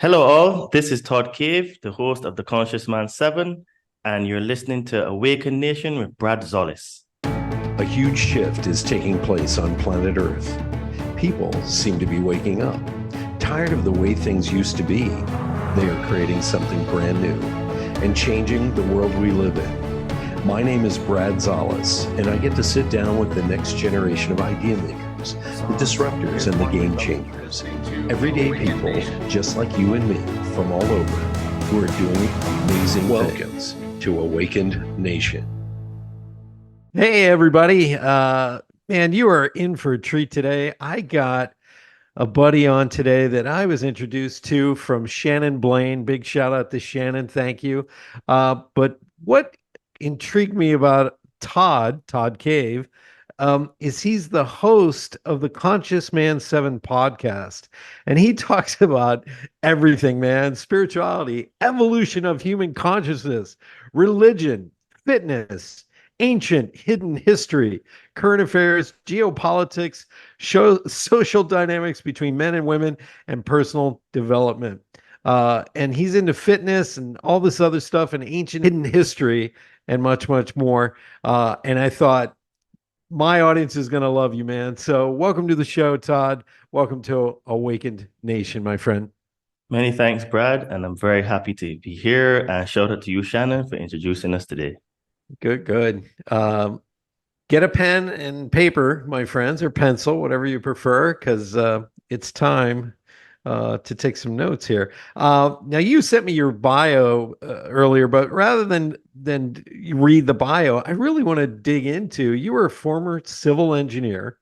Hello, all. This is Todd Cave, the host of The Conscious Man 7, and you're listening to Awaken Nation with Brad Zollis. A huge shift is taking place on planet Earth. People seem to be waking up. Tired of the way things used to be, they are creating something brand new and changing the world we live in. My name is Brad Zollis, and I get to sit down with the next generation of idea makers, the disruptors, and the game changers. Everyday people, just like you and me, from all over, who are doing amazing things to Awakened Nation. Hey, everybody. Man, you are in for a treat today. I got a buddy on today that I was introduced to from Shannon Blaine. Big shout out to Shannon. Thank you. But what intrigued me about Todd Cave, is he's the host of the Conscious Man 7 podcast. And he talks about everything, man: spirituality, evolution of human consciousness, religion, fitness, ancient hidden history, current affairs, geopolitics, social dynamics between men and women, and personal development. And he's into fitness and all this other stuff and ancient hidden history and much, much more. And I thought, my audience is going to love you, man. So welcome to the show, Todd. Welcome to Awakened Nation, my friend. Many thanks, Brad, and I'm very happy to be here. And shout out to you, Shannon, for introducing us today. Good. Get a pen and paper, my friends, or pencil, whatever you prefer, because it's time to take some notes here. Now, you sent me your bio earlier, but rather than you read the bio, I really want to dig into, you were a former civil engineer,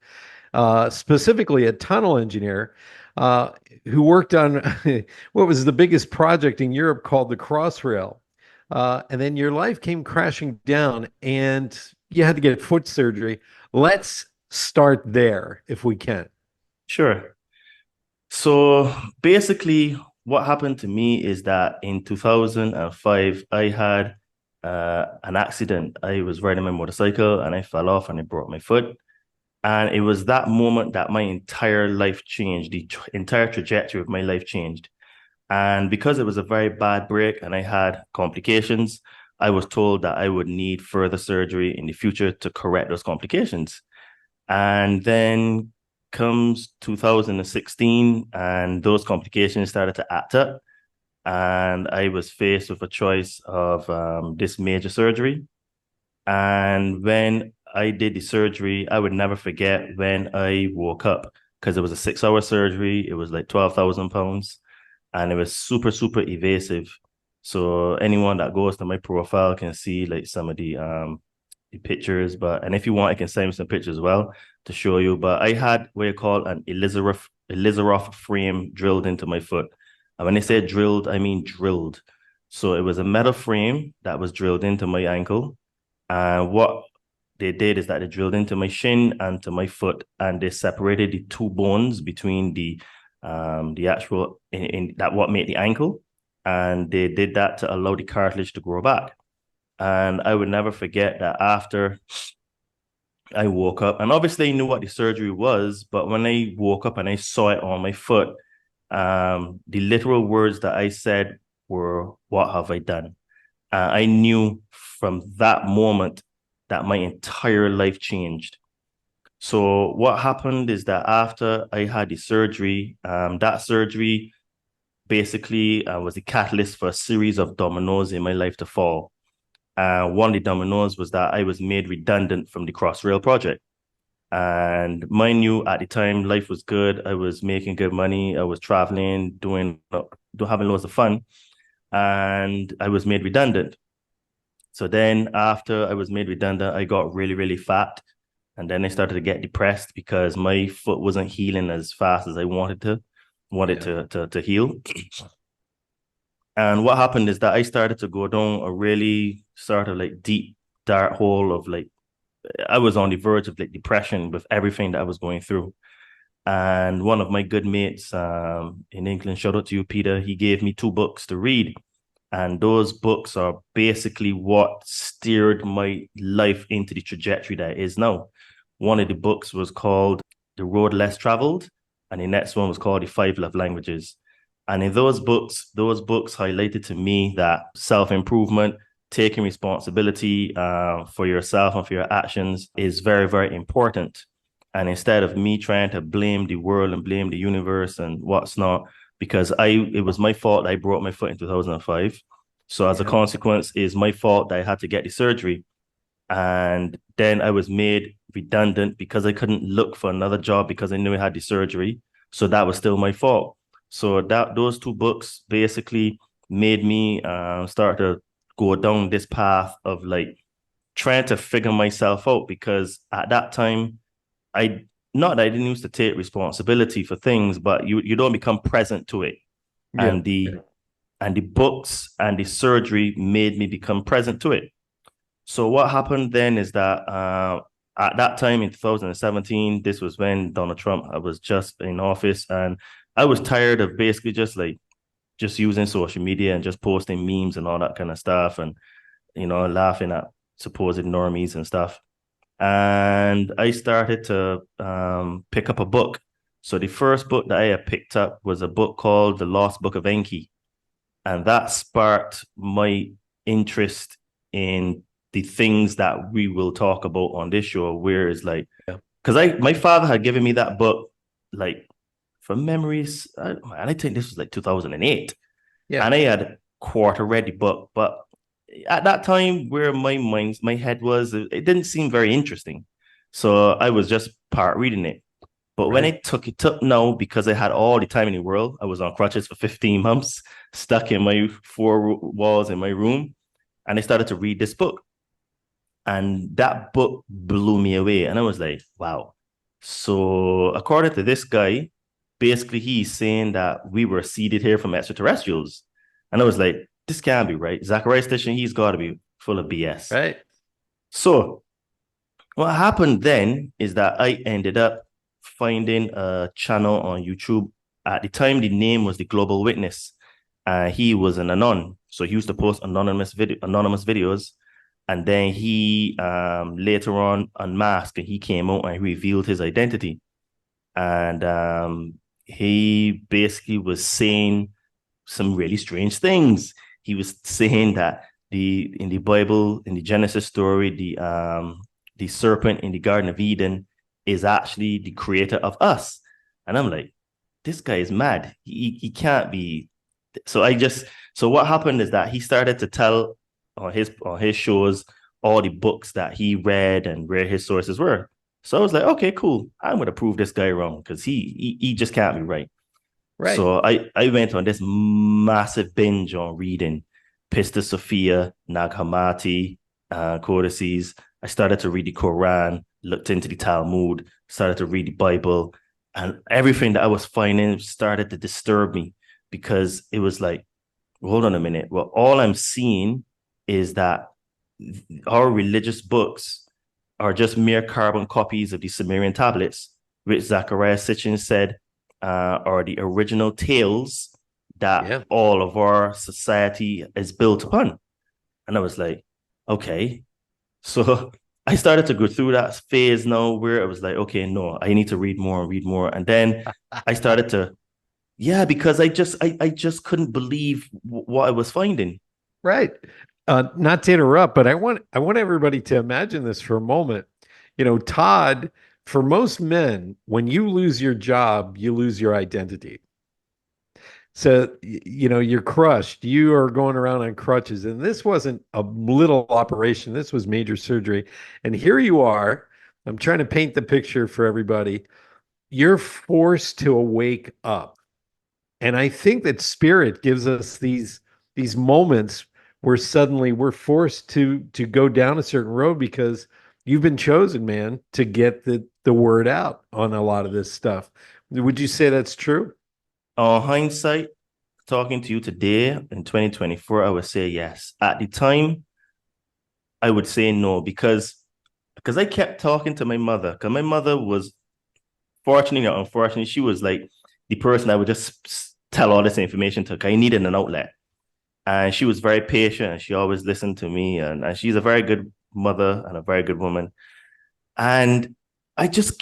specifically a tunnel engineer, who worked on what was the biggest project in Europe called the Crossrail. And then your life came crashing down and you had to get foot surgery. Let's start there if we can. Sure. So basically, what happened to me is that in 2005, I had an accident. I was riding my motorcycle and I fell off and I broke my foot. And it was that moment that my entire life changed. The entire trajectory of my life changed. And because it was a very bad break and I had complications, I was told that I would need further surgery in the future to correct those complications. And then comes 2016, and those complications started to act up. And I was faced with a choice of this major surgery. And when I did the surgery, I would never forget when I woke up, because it was a 6-hour surgery. It was like 12,000 pounds. And it was super, super evasive. So anyone that goes to my profile can see like some of the pictures. And if you want, I can send you some pictures as well to show you. But I had what you call an Elizaroth frame drilled into my foot. And when I say drilled, I mean drilled. So it was a metal frame that was drilled into my ankle. And what they did is that they drilled into my shin and to my foot, and they separated the two bones between the actual in that what made the ankle, and they did that to allow the cartilage to grow back. And I would never forget that after I woke up, and obviously I knew what the surgery was, but when I woke up and I saw it on my foot, the literal words that I said were, "What have I done?" I knew from that moment that my entire life changed. So what happened is that after I had the surgery, that surgery basically was the catalyst for a series of dominoes in my life to fall. One of the dominoes was that I was made redundant from the Crossrail project. And mind you, at the time, life was good. I was making good money. I was traveling, having loads of fun. And I was made redundant. So then after I was made redundant, I got really, really fat. And then I started to get depressed because my foot wasn't healing as fast as I wanted to heal. And what happened is that I started to go down a really sort of like deep, dark hole of like, I was on the verge of like depression with everything that I was going through. And one of my good mates in England, shout out to you, Peter, he gave me 2 books to read. And those books are basically what steered my life into the trajectory that it is now. One of the books was called The Road Less Traveled, and the next one was called The 5 Love Languages. And in those books highlighted to me that self-improvement, taking responsibility for yourself and for your actions is very, very important. And instead of me trying to blame the world and blame the universe and what's not, because it was my fault that I broke my foot in 2005. So as a Yeah. consequence, it's my fault that I had to get the surgery. And then I was made redundant because I couldn't look for another job because I knew I had the surgery. So that was still my fault. So those two books basically made me start to go down this path of like trying to figure myself out, because at that time I not that I didn't used to take responsibility for things, but you don't become present to it. Yeah. And the books and the surgery made me become present to it. So what happened then is that at that time in 2017, this was when Donald Trump was just in office, and I was tired of basically just using social media and just posting memes and all that kind of stuff, and laughing at supposed normies and stuff. And I started to pick up a book. So the first book that I had picked up was a book called The Lost Book of Enki, and that sparked my interest in the things that we will talk about on this show. Where it's like, Yeah. because my father had given me that book, like, from memories, and I think this was like 2008, Yeah. and I had quarter read the book, but at that time where my head was, it didn't seem very interesting, so I was just part reading it. But when Right. I took it up now, because I had all the time in the world, I was on crutches for 15 months, stuck in my four walls in my room, and I started to read this book. And that book blew me away. And I was like, wow. So, according to this guy, basically he's saying that we were seeded here from extraterrestrials. And I was like, this can't be right. Zachariah Stitchen, he's got to be full of BS. Right. So, what happened then is that I ended up finding a channel on YouTube. At the time, the name was the Global Witness. He was an anon, so he used to post anonymous videos, and then he later on unmasked, and he came out and revealed his identity. And he basically was saying some really strange things. He was saying that in the Bible, in the Genesis story, the serpent in the Garden of Eden is actually the creator of us. And I'm like, this guy is mad. He can't be. So what happened is that he started to tell on his shows all the books that he read and where his sources were. So I was like, okay, cool. I'm gonna prove this guy wrong, because he just can't be right. Right. So I went on this massive binge on reading Pista Sophia, Nag Hammadi, codices. I started to read the Quran, looked into the Talmud, started to read the Bible, and everything that I was finding started to disturb me, because it was like, hold on a minute. Well, all I'm seeing is that our religious books are just mere carbon copies of the Sumerian tablets, which Zachariah Sitchin said are the original tales that Yeah. all of our society is built upon. And I was like, okay. So I started to go through that phase now where I was like, okay, no, I need to read more and read more. And then I started to, yeah, because I just couldn't believe what I was finding. Right. Not to interrupt, but I want everybody to imagine this for a moment. Todd, for most men, when you lose your job, you lose your identity. So, you're crushed. You are going around on crutches. And this wasn't a little operation, this was major surgery. And here you are. I'm trying to paint the picture for everybody. You're forced to awake up. And I think that spirit gives us these moments where suddenly we're forced to go down a certain road, because you've been chosen, man, to get the word out on a lot of this stuff. Would you say that's true? On hindsight, talking to you today in 2024, I would say yes. At the time, I would say no, because I kept talking to my mother, because my mother was, fortunately or unfortunately, she was like the person I would just tell all this information to, because I needed an outlet. And she was very patient, and she always listened to me, and she's a very good mother and a very good woman. And I just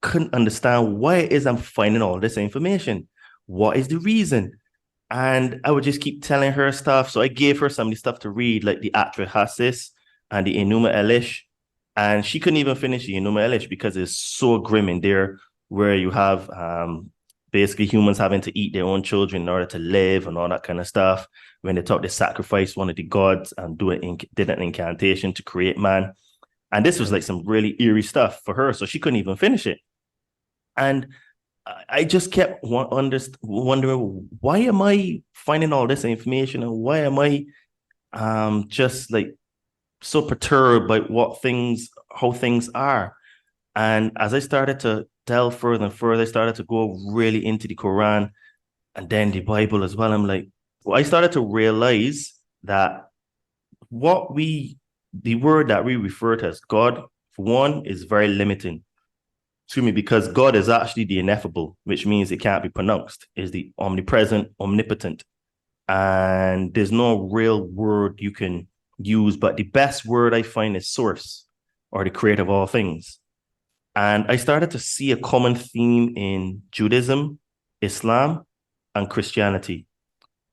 couldn't understand why it is I'm finding all this information. what is the reason? And I would just keep telling her stuff. So I gave her some of the stuff to read, like the Atrahasis and the Enuma Elish. And she couldn't even finish the Enuma Elish because it's so grim in there, where you have basically humans having to eat their own children in order to live and all that kind of stuff. When they thought they sacrificed one of the gods and did an incantation to create man. And this was Yeah. like some really eerie stuff for her. So she couldn't even finish it. And I just kept wondering, why am I finding all this information, and why am I just like so perturbed by how things are? And as I started to delve further and further, I started to go really into the Quran and then the Bible as well. I'm like, well, I started to realize that the word that we refer to as God, for one, is very limiting to me, because God is actually the ineffable, which means it can't be pronounced, is the omnipresent, omnipotent. And there's no real word you can use, but the best word I find is source, or the creator of all things. And I started to see a common theme in Judaism, Islam, and Christianity.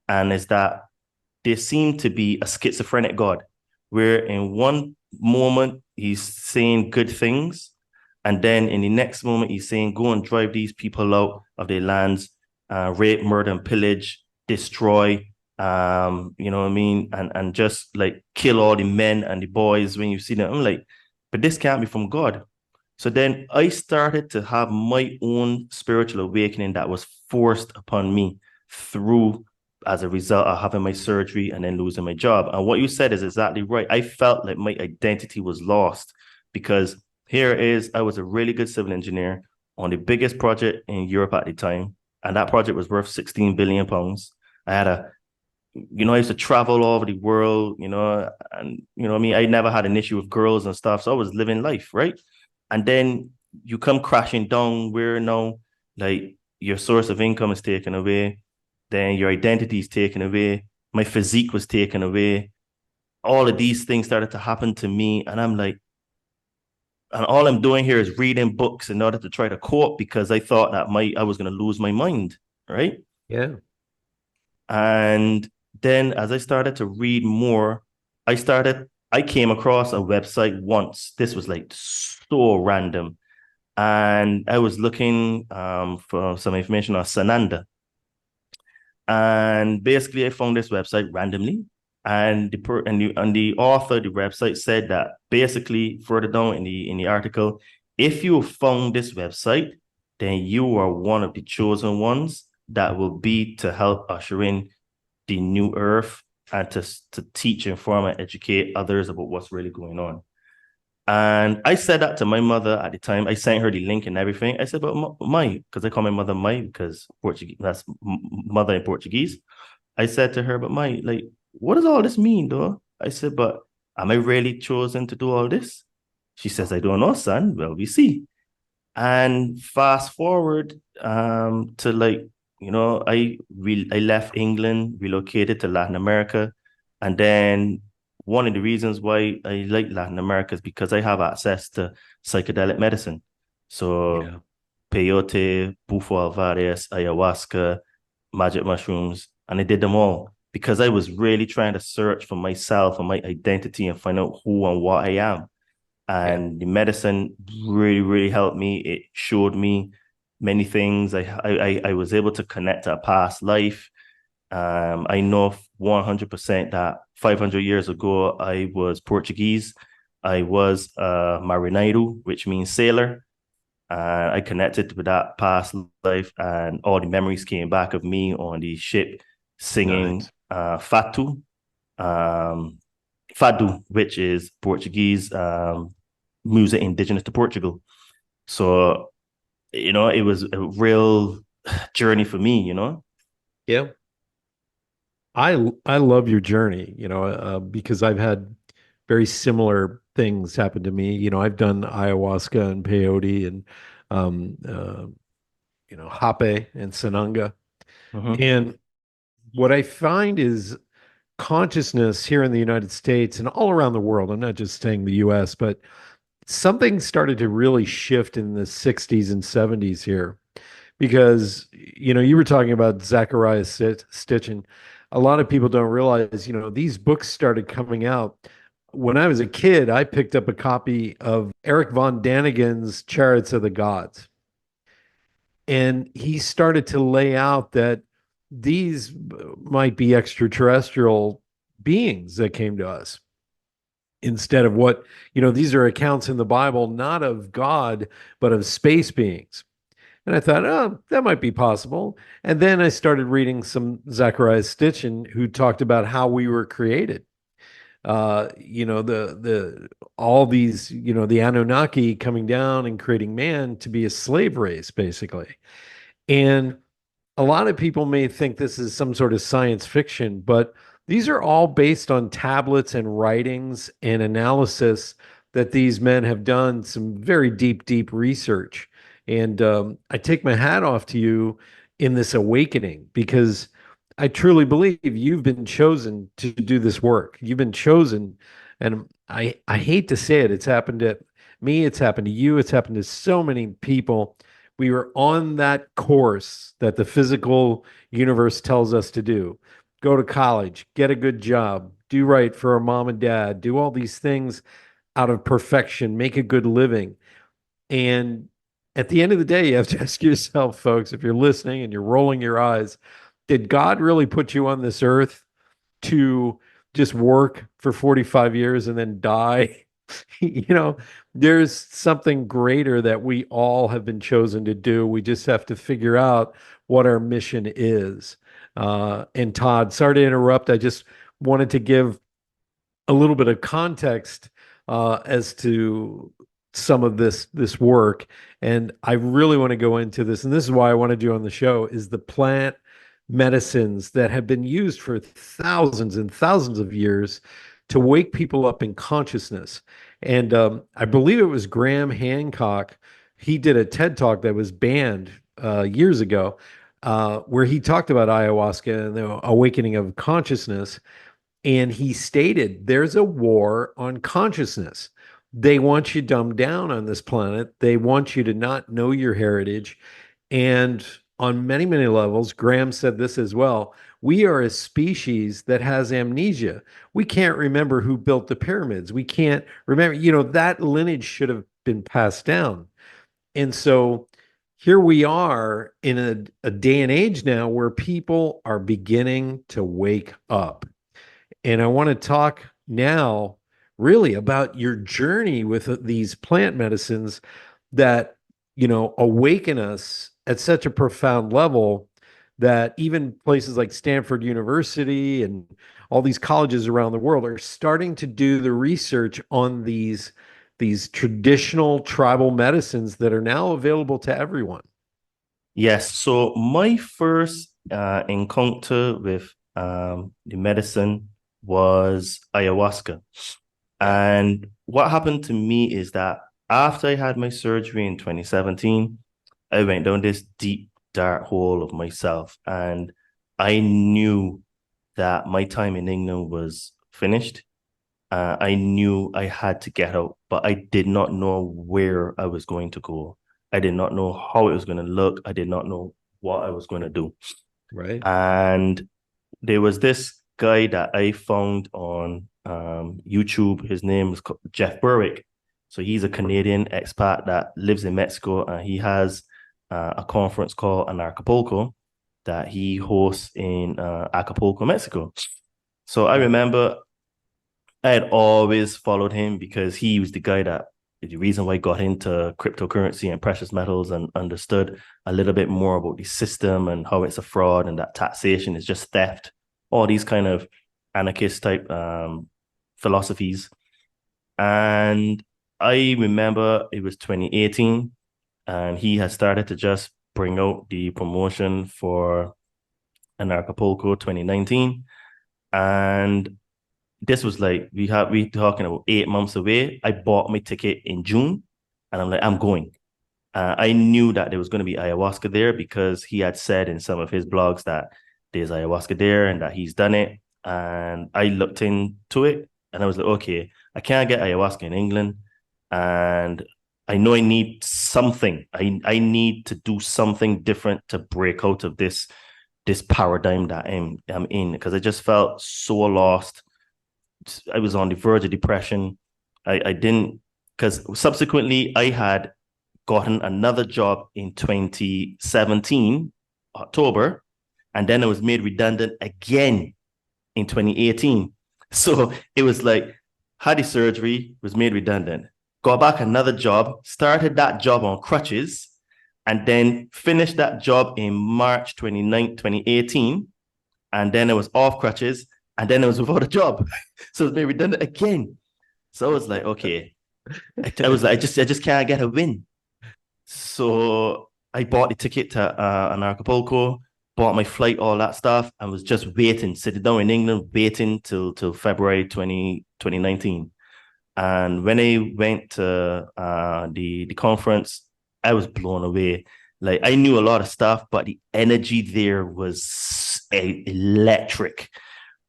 And is that there seemed to be a schizophrenic God, where in one moment he's saying good things, and then in the next moment he's saying, go and drive these people out of their lands, rape, murder, and pillage, destroy, you know what I mean? And just like kill all the men and the boys when you see them. I'm like, but this can't be from God. So then I started to have my own spiritual awakening that was forced upon me through, as a result of having my surgery and then losing my job. And what you said is exactly right. I felt like my identity was lost, because here is, I was a really good civil engineer on the biggest project in Europe at the time. And that project was worth 16 billion pounds. I used to travel all over the world, and what I mean, I never had an issue with girls and stuff. So I was living life, right? And then you come crashing down where now, like, your source of income is taken away, then your identity is taken away, my physique was taken away. All of these things started to happen to me, and I'm like, and all I'm doing here is reading books in order to try to cope, because I thought that I was going to lose my mind, right? Yeah. And then as I started to read more, I came across a website once. This was like so random. And I was looking for some information on Sananda. And basically I found this website randomly. And the author of the website said that basically further down in the article, if you found this website, then you are one of the chosen ones that will be to help usher in the new earth, and to teach, inform, and educate others about what's really going on. And I said that to my mother at the time. I sent her the link and everything. I said, but my, because I call my mother my, because Portuguese, that's mother in Portuguese. I said to her, but my, like, what does all this mean, though? I said, but am I really chosen to do all this? She says, I don't know, son. Well, we see. And fast forward to, like, I left England, relocated to Latin America. And then one of the reasons why I like Latin America is because I have access to psychedelic medicine. So Yeah. peyote, bufo alvarez, ayahuasca, magic mushrooms, and I did them all because I was really trying to search for myself and my identity and find out who and what I am. Yeah. And the medicine really, really helped me. It showed me many things. I was able to connect to a past life. I know 100% that 500 years ago, I was Portuguese. I was marinheiro, which means sailor. I connected with that past life, and all the memories came back of me on the ship singing Nice. Fatu, Fado, which is Portuguese music indigenous to Portugal. So, it was a real journey for me. Yeah. I love your journey, because I've had very similar things happen to me. I've done ayahuasca and peyote and um hape and sananga. Mm-hmm. And what I find is consciousness here in the United States and all around the world, I'm not just saying the US, but something started to really shift in the 60s and 70s here, because you were talking about Zachariah Stitchin. A lot of people don't realize, these books started coming out when I was a kid. I picked up a copy of Eric von Daniken's Chariots of the Gods, and he started to lay out that these might be extraterrestrial beings that came to us instead of what, these are accounts in the Bible, not of God, but of space beings. And I thought, oh, that might be possible. And then I started reading some Zachariah Stitchin, who talked about how we were created. The all these, the Anunnaki coming down and creating man to be a slave race, basically. And a lot of people may think this is some sort of science fiction, but these are all based on tablets and writings and analysis that these men have done some very deep, deep research. And I take my hat off to you in this awakening, because I truly believe you've been chosen to do this work. You've been chosen. And I hate to say it, it's happened to me, it's happened to you, it's happened to so many people. We were on that course that the physical universe tells us to do. Go to college, get a good job, do right for our mom and dad, do all these things out of perfection, make a good living. And at the end of the day, you have to ask yourself, folks, if you're listening and you're rolling your eyes, did God really put you on this earth to just work for 45 years and then die? you know, there's something greater that we all have been chosen to do. We just have to figure out what our mission is. And Todd, sorry to interrupt. I just wanted to give a little bit of context as to some of this work. And I really want to go into this. And this is why I want to do on the show is the plant medicines that have been used for thousands and thousands of years to wake people up in consciousness. And I believe it was Graham Hancock. He did a TED talk that was banned years ago, where he talked about ayahuasca and the awakening of consciousness. And he stated there's a war on consciousness. They want you dumbed down on this planet. They want you to not know your heritage. And on many, many levels, Graham said this as well. We are a species that has amnesia. We can't remember who built the pyramids. We can't remember, that lineage should have been passed down. And so here we are in a day and age now where people are beginning to wake up. And I want to talk now really about your journey with these plant medicines that, awaken us at such a profound level that even places like Stanford University and all these colleges around the world are starting to do the research on these traditional tribal medicines that are now available to everyone. Yes. So my first encounter with the medicine was ayahuasca. And what happened to me is that after I had my surgery in 2017, I went down this deep, dark hole of myself. And I knew that my time in England was finished. I knew I had to get out, but I did not know where I was going to go. I did not know how it was going to look. I did not know what I was going to do. Right. And there was this guy that I found on YouTube. His name is Jeff Berwick. So he's a Canadian expat that lives in Mexico, and he has a conference called Acapulco that he hosts in Acapulco, Mexico. So I remember I had always followed him because he was the guy that the reason why I got into cryptocurrency and precious metals and understood a little bit more about the system and how it's a fraud and that taxation is just theft, all these kind of anarchist type philosophies. And I remember it was 2018 and he had started to just bring out the promotion for Acapulco 2019. And this was like, we talking about 8 months away. I bought my ticket in June and I'm like, I'm going. I knew that there was going to be ayahuasca there because he had said in some of his blogs that there's ayahuasca there and that he's done it. And I looked into it and I was like, okay, I can't get ayahuasca in England. And I know I need something. I need to do something different to break out of this paradigm that I'm in, because I just felt so lost. I was on the verge of depression. I didn't, because subsequently I had gotten another job in 2017, October, and then I was made redundant again in 2018. So it was like, had the surgery, was made redundant, got back another job, started that job on crutches, and then finished that job in March 29th, 2018. And then I was off crutches, and then I was without a job. So it was made redundant again. So I was like, okay. I was like, I just can't get a win. So I bought the ticket to an Acapulco, bought my flight, all that stuff, and was just waiting, sitting down in England, waiting till February 2019. And when I went to the conference, I was blown away. Like, I knew a lot of stuff, but the energy there was electric.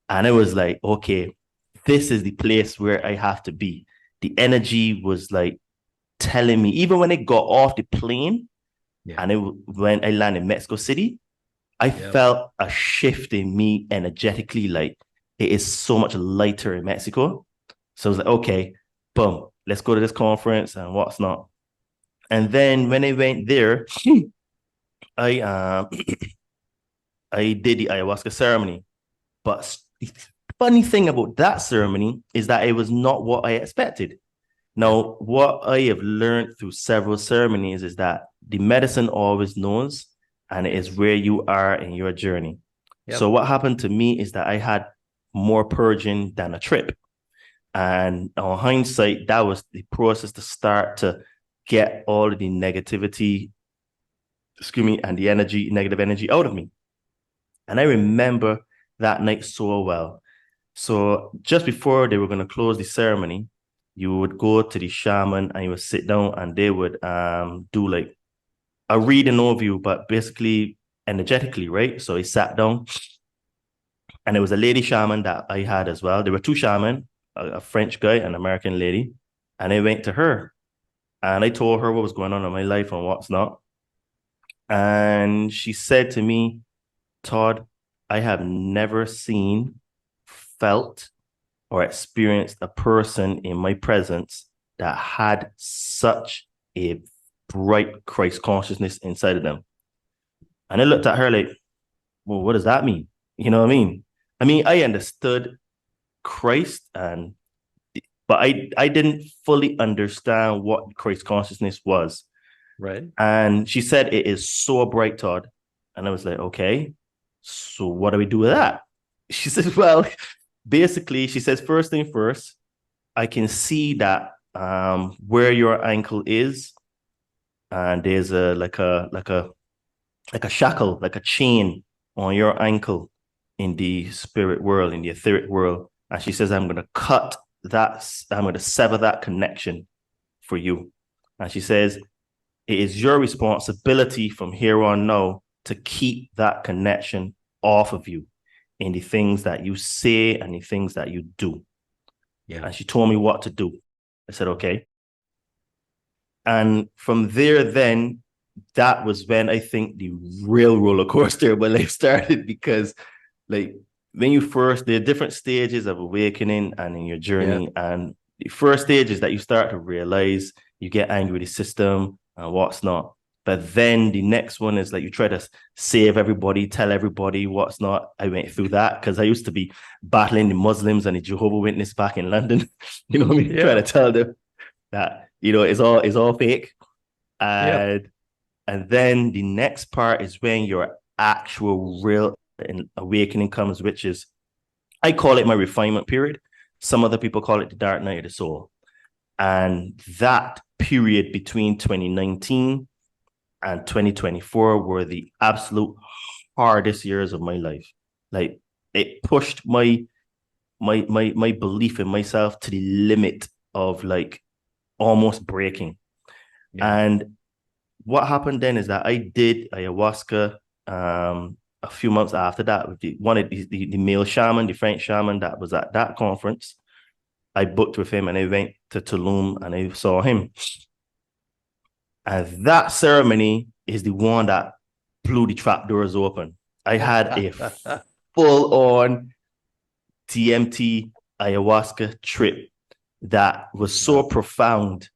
And I was like, okay, this is the place where I have to be. The energy was like telling me, even when I got off the plane, and when I landed in Mexico City, I felt a shift in me energetically. Like, it is so much lighter in Mexico. So I was like, okay, boom, let's go to this conference and what's not. And then when I went there, I I did the ayahuasca ceremony. But the funny thing about that ceremony is that it was not what I expected. Now, what I have learned through several ceremonies is that the medicine always knows, and it is where you are in your journey. Yep. So what happened to me is that I had more purging than a trip. And on hindsight, that was the process to start to get all of the negativity, and the negative energy out of me. And I remember that night so well. So just before they were going to close the ceremony, you would go to the shaman and you would sit down, and they would do like a reading overview, but basically energetically, right? So he sat down, and it was a lady shaman that I had as well. There were two shamans, a French guy and an American lady. And I went to her and I told her what was going on in my life and what's not. And she said to me, Todd, I have never seen, felt, or experienced a person in my presence that had such a bright Christ consciousness inside of them. And I looked at her like, well, what does that mean? You know what I mean? I understood Christ, but I didn't fully understand what Christ consciousness was. Right. And she said, it is so bright, Todd. And I was like, okay, so what do we do with that? She says, well, basically, she says, first thing first, I can see that where your ankle is, and there's like a shackle, like a chain on your ankle in the spirit world, in the etheric world. And she says, I'm going to cut that, I'm going to sever that connection for you. And she says, it is your responsibility from here on now to keep that connection off of you in the things that you say and the things that you do. Yeah. And she told me what to do. I said, okay. And from there, then, that was when I think the real roller coaster of my life started, because like when you first, there are different stages of awakening and in your journey. Yeah. And the first stage is that you start to realize you get angry with the system and what's not. But then the next one is like you try to save everybody, tell everybody what's not. I went through that because I used to be battling the Muslims and the Jehovah's Witness back in London. You know what I mean? Yeah. Trying to tell them that, you know, it's all fake. And then the next part is when your actual real awakening comes, which is, I call it my refinement period. Some other people call it the dark night of the soul. And that period between 2019 and 2024 were the absolute hardest years of my life. Like, it pushed my belief in myself to the limit of like almost breaking. Yeah. And what happened then is that I did ayahuasca a few months after that with the male shaman, the French shaman that was at that conference. I booked with him and I went to Tulum and I saw him. And that ceremony is the one that blew the trap doors open. I had a full-on DMT ayahuasca trip that was so profound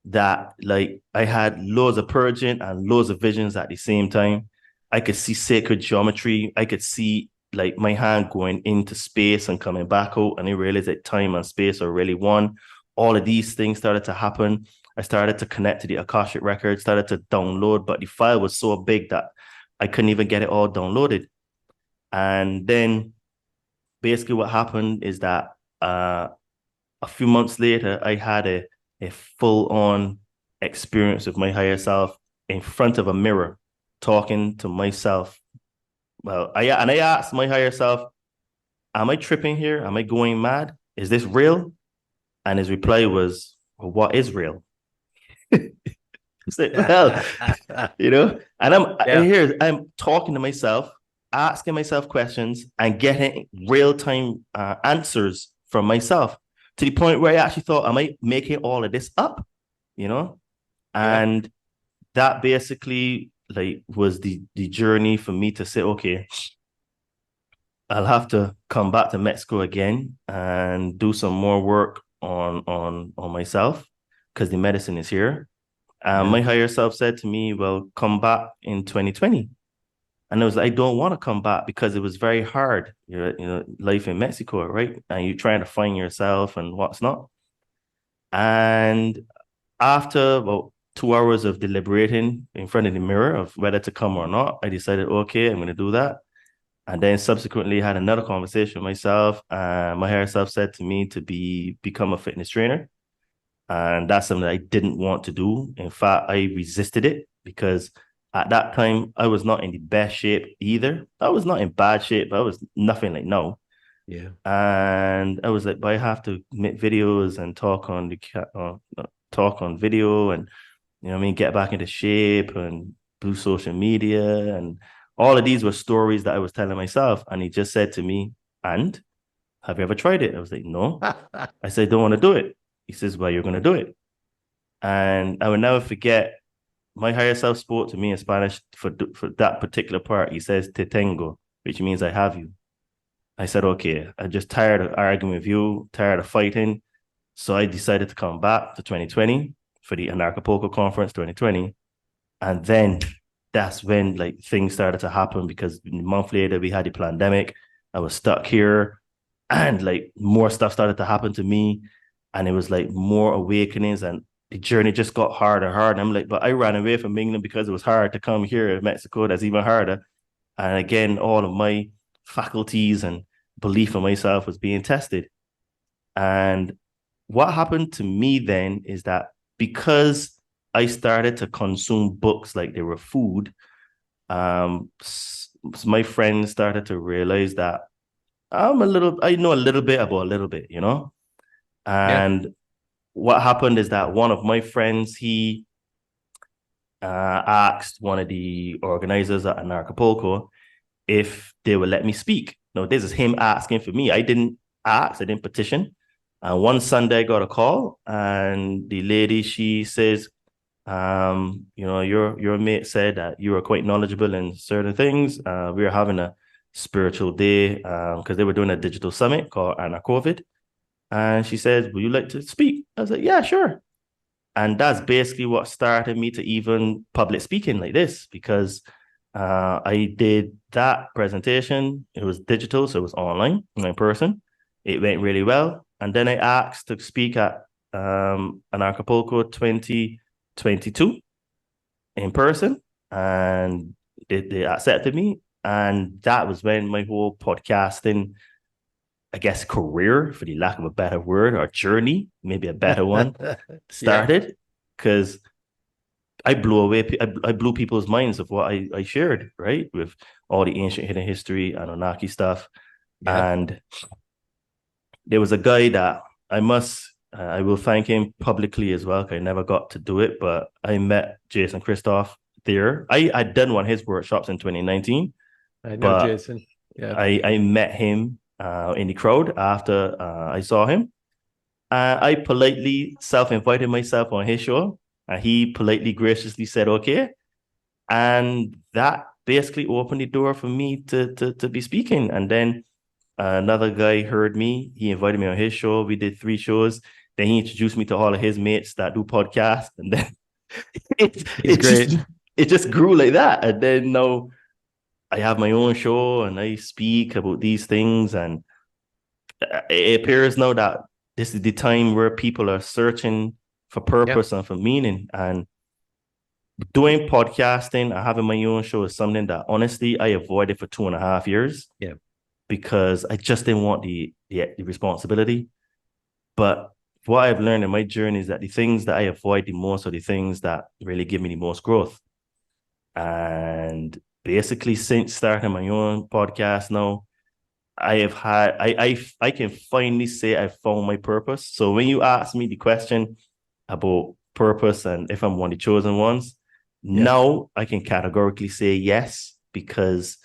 that like I had loads of purging and loads of visions at the same time. I could see sacred geometry. I could see like my hand going into space and coming back out, and I realized that time and space are really one. All of these things started to happen. I started to connect to the Akashic record, started to download, but the file was so big that I couldn't even get it all downloaded. And then basically what happened is that a few months later, I had a full-on experience with my higher self in front of a mirror, talking to myself. Well, I asked my higher self, am I tripping here? Am I going mad? Is this real? And his reply was, well, what is real? It's like, well, I'm talking to myself, asking myself questions and getting real-time answers from myself, to the point where I actually thought, am I making all of this up? And that basically like was the journey for me to say, okay, I'll have to come back to Mexico again and do some more work on myself, because the medicine is here. My higher self said to me, well, come back in 2020. And I was like, I don't want to come back because it was very hard, life in Mexico, right? And you're trying to find yourself and what's not. And after about 2 hours of deliberating in front of the mirror of whether to come or not, I decided, okay, I'm going to do that. And then subsequently had another conversation with myself. And my higher self said to me to become a fitness trainer. And that's something that I didn't want to do. In fact, I resisted it because at that time, I was not in the best shape either. I was not in bad shape, but I was nothing like now. Yeah. And I was like, but I have to make videos and talk on video, and get back into shape and do social media. And all of these were stories that I was telling myself. And he just said to me, and have you ever tried it? I was like, no. I said, I don't want to do it. He says, well, you're going to do it. And I will never forget, my higher self spoke to me in Spanish for that particular part. He says, te tengo, which means I have you. I said, okay, I'm just tired of arguing with you, tired of fighting. So I decided to come back to 2020 for the Anarchapulco conference 2020. And then that's when like things started to happen, because a month later we had the pandemic. I was stuck here, and like more stuff started to happen to me. And it was like more awakenings, and the journey just got harder and harder. I'm like, but I ran away from England because it was hard to come here in Mexico. That's even harder. And again, all of my faculties and belief in myself was being tested. And what happened to me then is that because I started to consume books like they were food, my friends started to realize that I know a little bit about a little bit, And what happened is that one of my friends, he asked one of the organizers at Anarchapulco if they would let me speak. Now, this is him asking for me. I didn't ask, I didn't petition. One Sunday I got a call, and the lady, she says, your mate said that you were quite knowledgeable in certain things. We were having a spiritual day because they were doing a digital summit called Anarchovid. And she says, would you like to speak? I was like, yeah, sure. And that's basically what started me to even public speaking like this, because I did that presentation. It was digital, so it was online, in person. It went really well. And then I asked to speak at Anarchapulco 2022 in person, and they accepted me. And that was when my whole podcasting, I guess, career, for the lack of a better word, or journey, maybe a better one, started. Because I blew people's minds of what I shared, right? With all the ancient hidden history, Anunnaki stuff. Yeah. And there was a guy that I will thank him publicly as well, because I never got to do it, but I met Jason Christoph there. I'd done one of his workshops in 2019. I know Jason. Yeah. I met him in the crowd after I saw him. I politely self-invited myself on his show, And he politely, graciously said, okay. And that basically opened the door for me to be speaking. And then another guy heard me. He invited me on his show. We did 3 shows. Then he introduced me to all of his mates that do podcasts. And then it, He's it great. just it just grew like that. And then now I have my own show and I speak about these things. And it appears now that this is the time where people are searching for Yeah. purpose and for meaning. And doing podcasting and having my own show is something that honestly I avoided for 2.5 years Yeah. because I just didn't want the responsibility. But what I've learned in my journey is that the things that I avoid the most are the things that really give me the most growth. And basically, since starting my own podcast now, I have had I can finally say I found my purpose. So when you ask me the question about purpose and if I'm one of the chosen ones, Yeah. now I can categorically say yes, because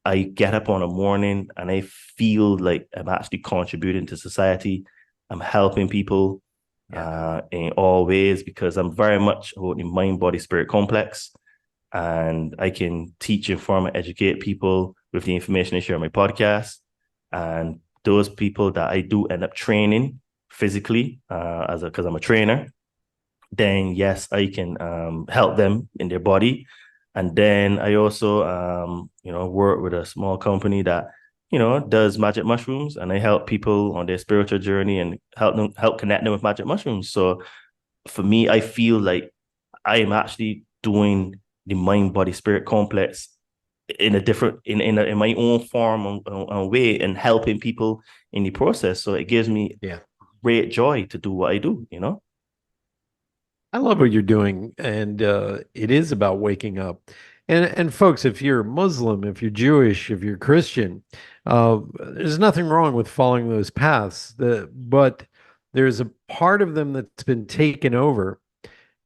I get up on a morning and I feel like I'm actually contributing to society. I'm helping people Yeah. in all ways, because I'm very much about the mind, body, spirit complex. And I can teach, inform, and educate people with the information I share on my podcast. And those people that I do end up training physically, because I'm a trainer, then yes, I can help them in their body. And then I also work with a small company that does magic mushrooms, and I help people on their spiritual journey and help connect them with magic mushrooms. So for me, I feel like I am actually doing the mind body spirit complex in a different in my own form and way, and helping people in the process. So it gives me Yeah. great joy to do what I do. I love what you're doing, and it is about waking up. And folks, if you're Muslim, if you're Jewish, if you're Christian, there's nothing wrong with following those paths. But there's a part of them that's been taken over,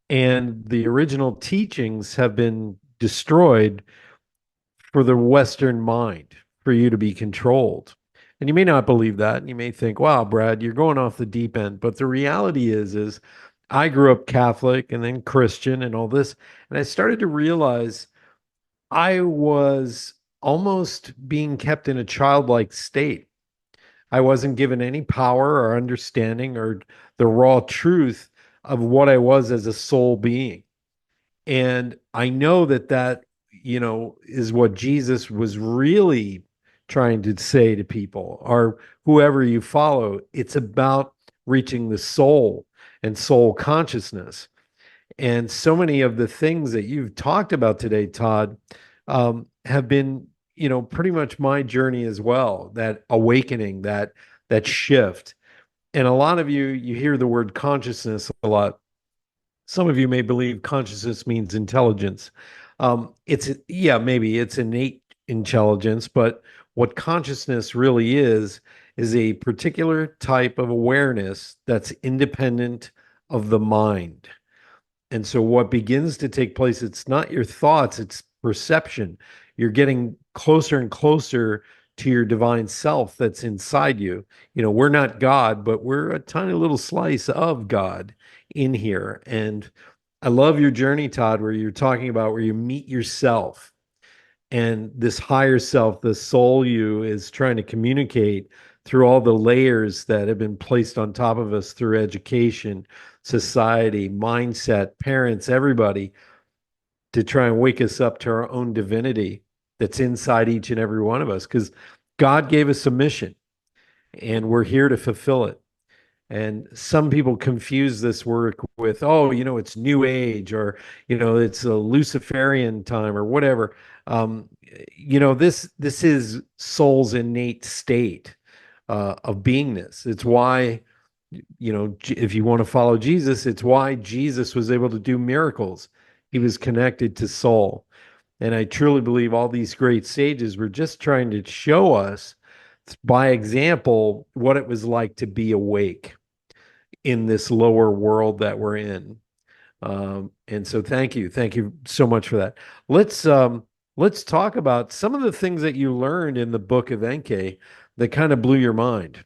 and the original teachings have been destroyed for the Western mind, for you to be controlled. And you may not believe that, and you may think, "Wow, Brad, you're going off the deep end." But the reality is I grew up Catholic and then Christian and all this, and I started to realize I was almost being kept in a childlike state. I wasn't given any power or understanding or the raw truth of what I was as a soul being. And I know that is what Jesus was really trying to say to people, or whoever you follow. It's about reaching the soul and soul consciousness. And so many of the things that you've talked about today, Todd, have been, pretty much my journey as well. That awakening, that shift. And a lot of you hear the word consciousness a lot. Some of you may believe consciousness means intelligence. Maybe it's innate intelligence, but what consciousness really is a particular type of awareness that's independent of the mind. And so what begins to take place, it's not your thoughts, it's perception. You're getting closer and closer to your divine self that's inside you. We're not God, but we're a tiny little slice of God in here. And I love your journey, Todd, where you're talking about where you meet yourself, and this higher self, the soul you, is trying to communicate through all the layers that have been placed on top of us through education, society, mindset, parents, everybody, to try and wake us up to our own divinity that's inside each and every one of us. Because God gave us a mission, and we're here to fulfill it. And some people confuse this work with, oh, it's new age, or, it's a Luciferian time or whatever. This is soul's innate state of beingness. It's why, if you want to follow Jesus, it's why Jesus was able to do miracles. He was connected to soul. And I truly believe all these great sages were just trying to show us by example what it was like to be awake in this lower world that we're in. And so thank you so much for that. Let's talk about some of the things that you learned in the Book of Enki that kind of blew your mind.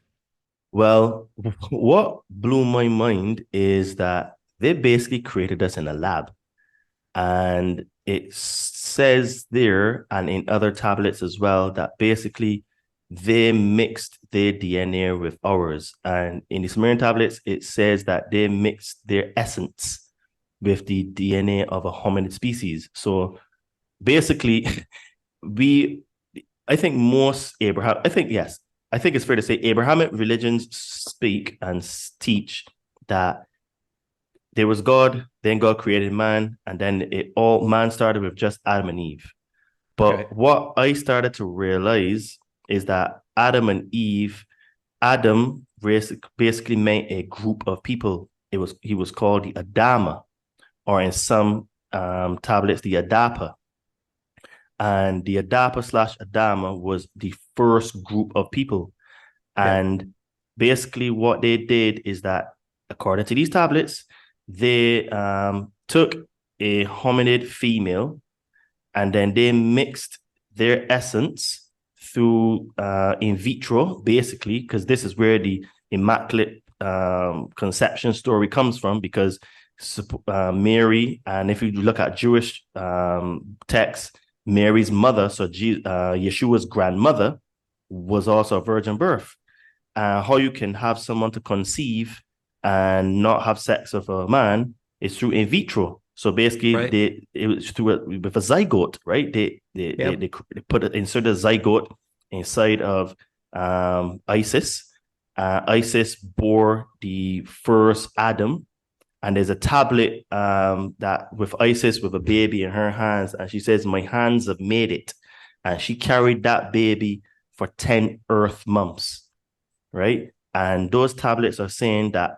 Well, what blew my mind is that they basically created us in a lab. And it says there, and in other tablets as well, that basically they mixed their DNA with ours. And in the Sumerian tablets, it says that they mixed their essence with the DNA of a hominid species. So basically, I think I think it's fair to say Abrahamic religions speak and teach that there was God, then God created man, and then man started with just Adam and Eve. But what I started to realize is that Adam basically made a group of people. He was called the Adama, or in some tablets, the Adapa. And the Adapa / Adama was the first group of people. And basically what they did is that, according to these tablets, they took a hominid female and then they mixed their essence through in vitro, basically, because this is where the immaculate conception story comes from, because Mary, and if you look at Jewish texts, Mary's mother, so Yeshua's grandmother, was also a virgin birth. How you can have someone to conceive and not have sex with a man is through in vitro. So basically, it was through with a zygote, right? They insert a zygote inside of Isis. Isis bore the first Adam, and there's a tablet that with Isis with a baby in her hands, and she says, "My hands have made it," and she carried that baby for 10 Earth months, right? And those tablets are saying that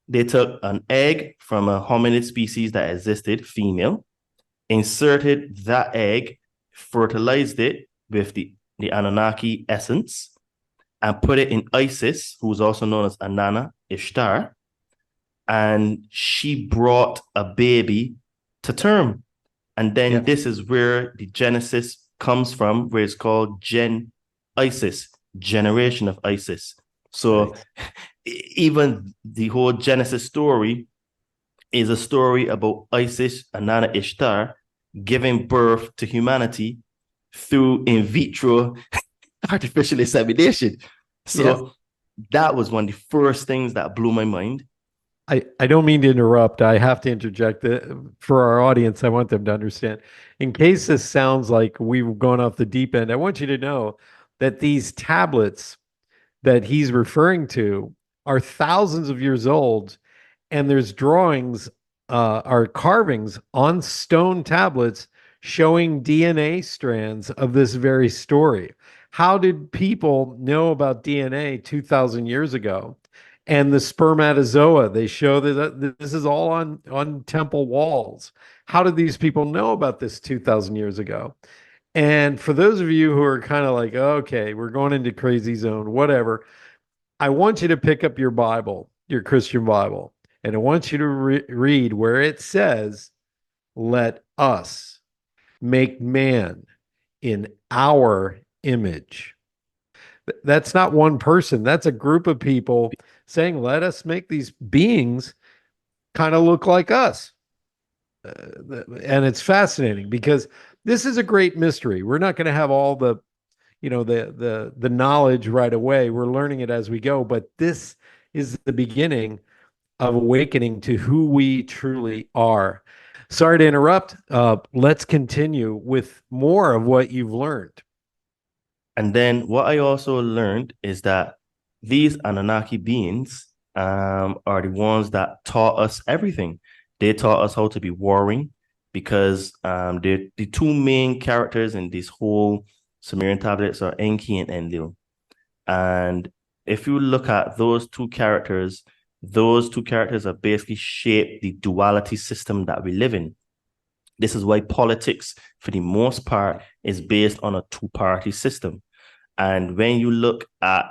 they took an egg from a hominid species that existed, female, inserted that egg, fertilized it with the Anunnaki essence, and put it in Isis, who was also known as Anana Ishtar, and she brought a baby to term. And then this is where the Genesis comes from, where it's called Gen Isis, generation of Isis. So even the whole Genesis story is a story about Isis, Anana Ishtar, giving birth to humanity through in vitro artificial insemination. So that was one of the first things that blew my mind. I don't mean to interrupt. I have to interject for our audience. I want them to understand. In case this sounds like we've gone off the deep end, I want you to know that these tablets that he's referring to are thousands of years old, and there's drawings or carvings on stone tablets showing DNA strands of this very story. How did people know about DNA 2,000 years ago? And the spermatozoa, they show that this is all on temple walls. How did these people know about this 2,000 years ago? And for those of you who are kind of like, okay, we're going into crazy zone, whatever, I want you to pick up your Bible, your Christian Bible, and I want you to read where it says, "Let us make man in our image." That's not one person. That's a group of people saying, let us make these beings kind of look like us. And it's fascinating because this is a great mystery. We're not going to have all the, the knowledge right away. We're learning it as we go, but this is the beginning of awakening to who we truly are. Sorry to interrupt. Let's continue with more of what you've learned. And then what I also learned is that these Anunnaki beings are the ones that taught us everything. They taught us how to be warring, because the two main characters in this whole Sumerian tablets are Enki and Enlil. And if you look at those two characters have basically shaped the duality system that we live in. This is why politics, for the most part, is based on a two-party system. And when you look at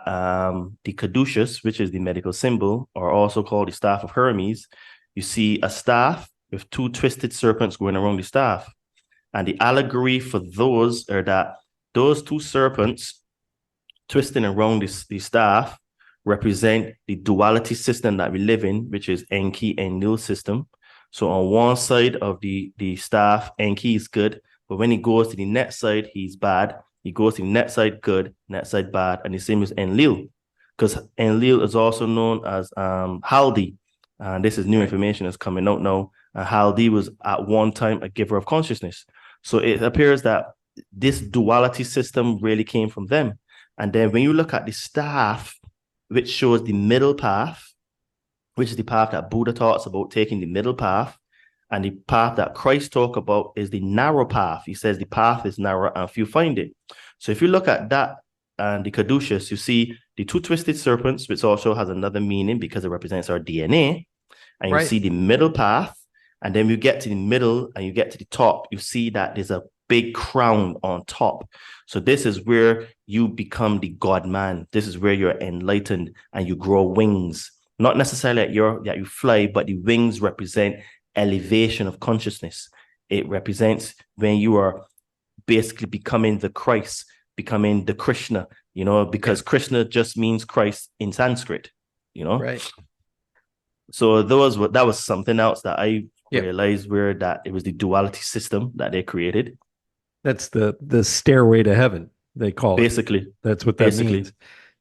the caduceus, which is the medical symbol, or also called the staff of Hermes, you see a staff with two twisted serpents going around the staff. And the allegory for those are that those two serpents twisting around the staff represent the duality system that we live in, which is Enki and Nil system. So on one side of the staff, Enki is good, but when he goes to the next side, he's bad. He goes to the next side, good, next side, bad, and the same as Enlil, because Enlil is also known as Haldi. And this is new information that's coming out now. Haldi was at one time a giver of consciousness. So it appears that this duality system really came from them. And then when you look at the staff, which shows the middle path, which is the path that Buddha talks about, taking the middle path, and the path that Christ talks about is the narrow path. He says the path is narrow and few find it. So if you look at that and the caduceus, you see the two twisted serpents, which also has another meaning because it represents our DNA. And you see the middle path, and then you get to the middle and you get to the top, you see that there's a big crown on top. So this is where you become the God man. This is where you're enlightened and you grow wings. Not necessarily that you fly, but the wings represent elevation of consciousness. It represents when you are basically becoming the Christ, becoming the Krishna, because Krishna just means Christ in Sanskrit, Right. So that was something else that I realized that it was the duality system that they created. That's the stairway to heaven, they call it. Basically. That's what that means.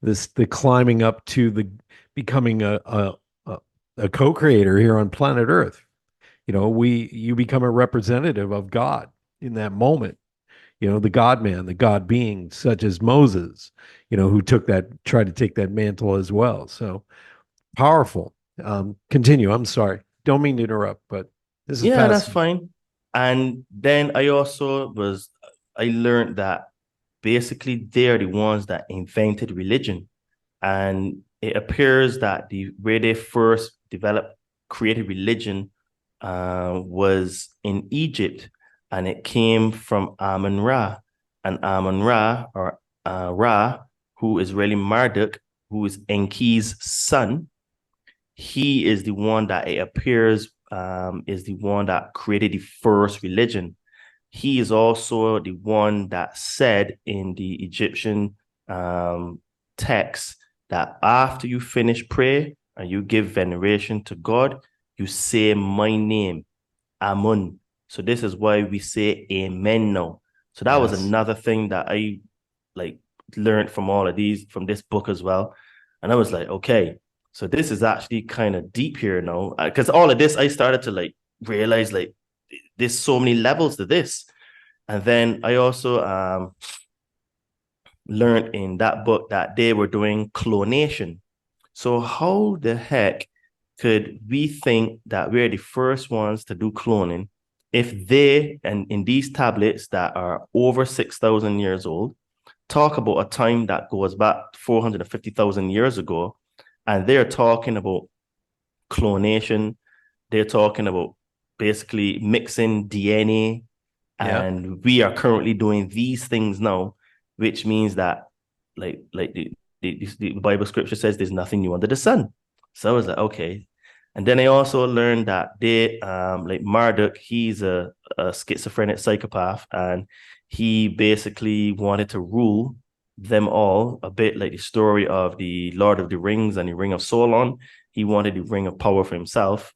The climbing up to becoming a co-creator here on planet Earth. You become a representative of God in that moment. The God man, the God being, such as Moses, who tried to take that mantle as well. So powerful. Continue. I'm sorry. Don't mean to interrupt, but this is fascinating. That's fine. And then I learned that basically they're the ones that invented religion. And it appears that the way they first created religion was in Egypt, and it came from Amun-Ra. And Amun-Ra, or Ra, who is really Marduk, who is Enki's son, he is the one that it appears is the one that created the first religion. He is also the one that said in the Egyptian text that after you finish prayer and you give veneration to God, you say my name, Amun. So this is why we say amen now. So that was another thing that I learned from this book as well. And I was like, okay, so this is actually kind of deep here now, because all of this, I started to realize there's so many levels to this. And then I also learned in that book that they were doing clonation. So how the heck could we think that we're the first ones to do cloning if they, and in these tablets that are over 6,000 years old, talk about a time that goes back 450,000 years ago, and they're talking about clonation. They're talking about basically mixing DNA. And we are currently doing these things now, which means that the Bible scripture says there's nothing new under the sun. So I was like, okay. And then I also learned that they, Marduk, he's a schizophrenic psychopath, and he basically wanted to rule them all, a bit like the story of the Lord of the Rings and the Ring of Sauron. He wanted the Ring of Power for himself.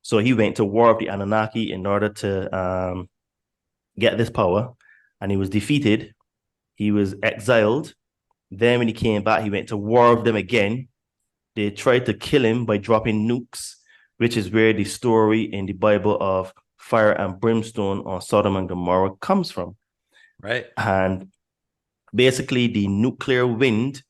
So he went to war with the Anunnaki in order to get this power, and he was defeated. He was exiled. Then when he came back, he went to war with them again. They tried to kill him by dropping nukes, which is where the story in the Bible of fire and brimstone on Sodom and Gomorrah comes from. Right. And basically the nuclear wind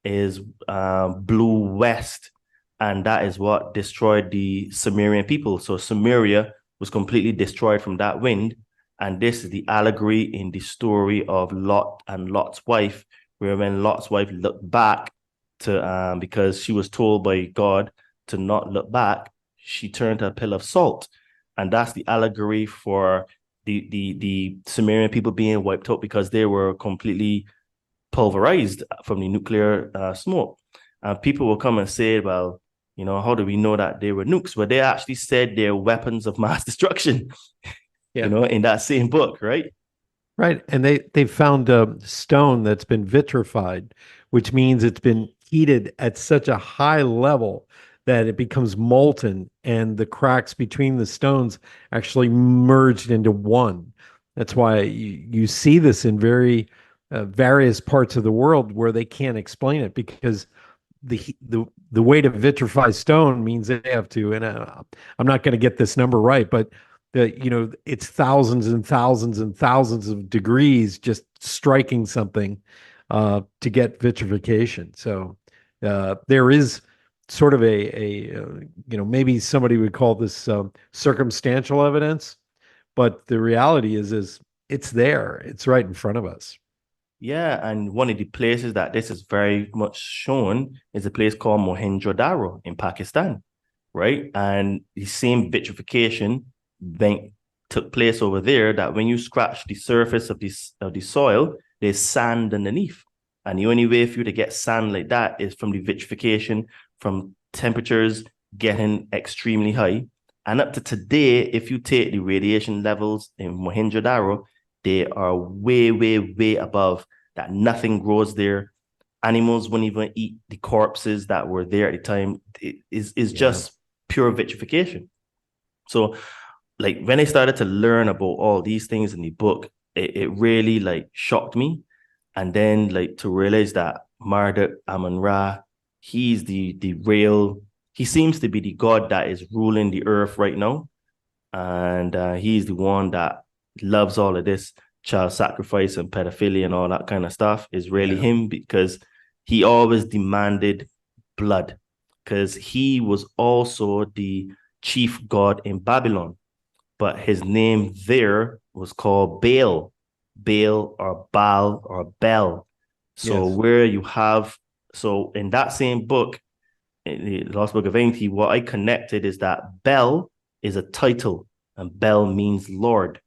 is blew west, and that is what destroyed the Sumerian people. So Sumeria was completely destroyed from that wind. And this is the allegory in the story of Lot and Lot's wife, where when Lot's wife looked back to because she was told by God to not look back, she turned to a pillar of salt. And that's the allegory for the Sumerian people being wiped out because they were completely pulverized from the nuclear smoke. And people will come and say, well, how do we know that they were nukes? Well, they actually said they're weapons of mass destruction, in that same book, right? Right. And they found a stone that's been vitrified, which means it's been heated at such a high level that it becomes molten, and the cracks between the stones actually merged into one. That's why you see this in very various parts of the world where they can't explain it, because the weight of vitrified stone means they have to, and I'm not going to get this number right, but it's thousands and thousands and thousands of degrees just striking something to get vitrification. So there is sort of maybe somebody would call this circumstantial evidence, but the reality is it's there, it's right in front of us. Yeah, and one of the places that this is very much shown is a place called Mohenjo-daro in Pakistan, right? And the same vitrification then took place over there, that when you scratch the surface of the soil, there's sand underneath. And the only way for you to get sand like that is from the vitrification, from temperatures getting extremely high. And up to today, if you take the radiation levels in Mohenjo-daro, they are way, way, way above that. Nothing grows there. Animals wouldn't even eat the corpses that were there at the time. It is just pure vitrification. So, like, when I started to learn about all these things in the book, it really like shocked me. And then like to realize that Marduk Amun-Ra, he's the real, he seems to be the god that is ruling the earth right now. And he's the one that loves all of this child sacrifice and pedophilia and all that kind of stuff, is really him, because he always demanded blood, because he was also the chief god in Babylon, but his name there was called Baal, Baal or Baal or Bel. So where you have, so in that same book, in the Lost Book of Enki, what I connected is that Bel is a title, and Bel means Lord.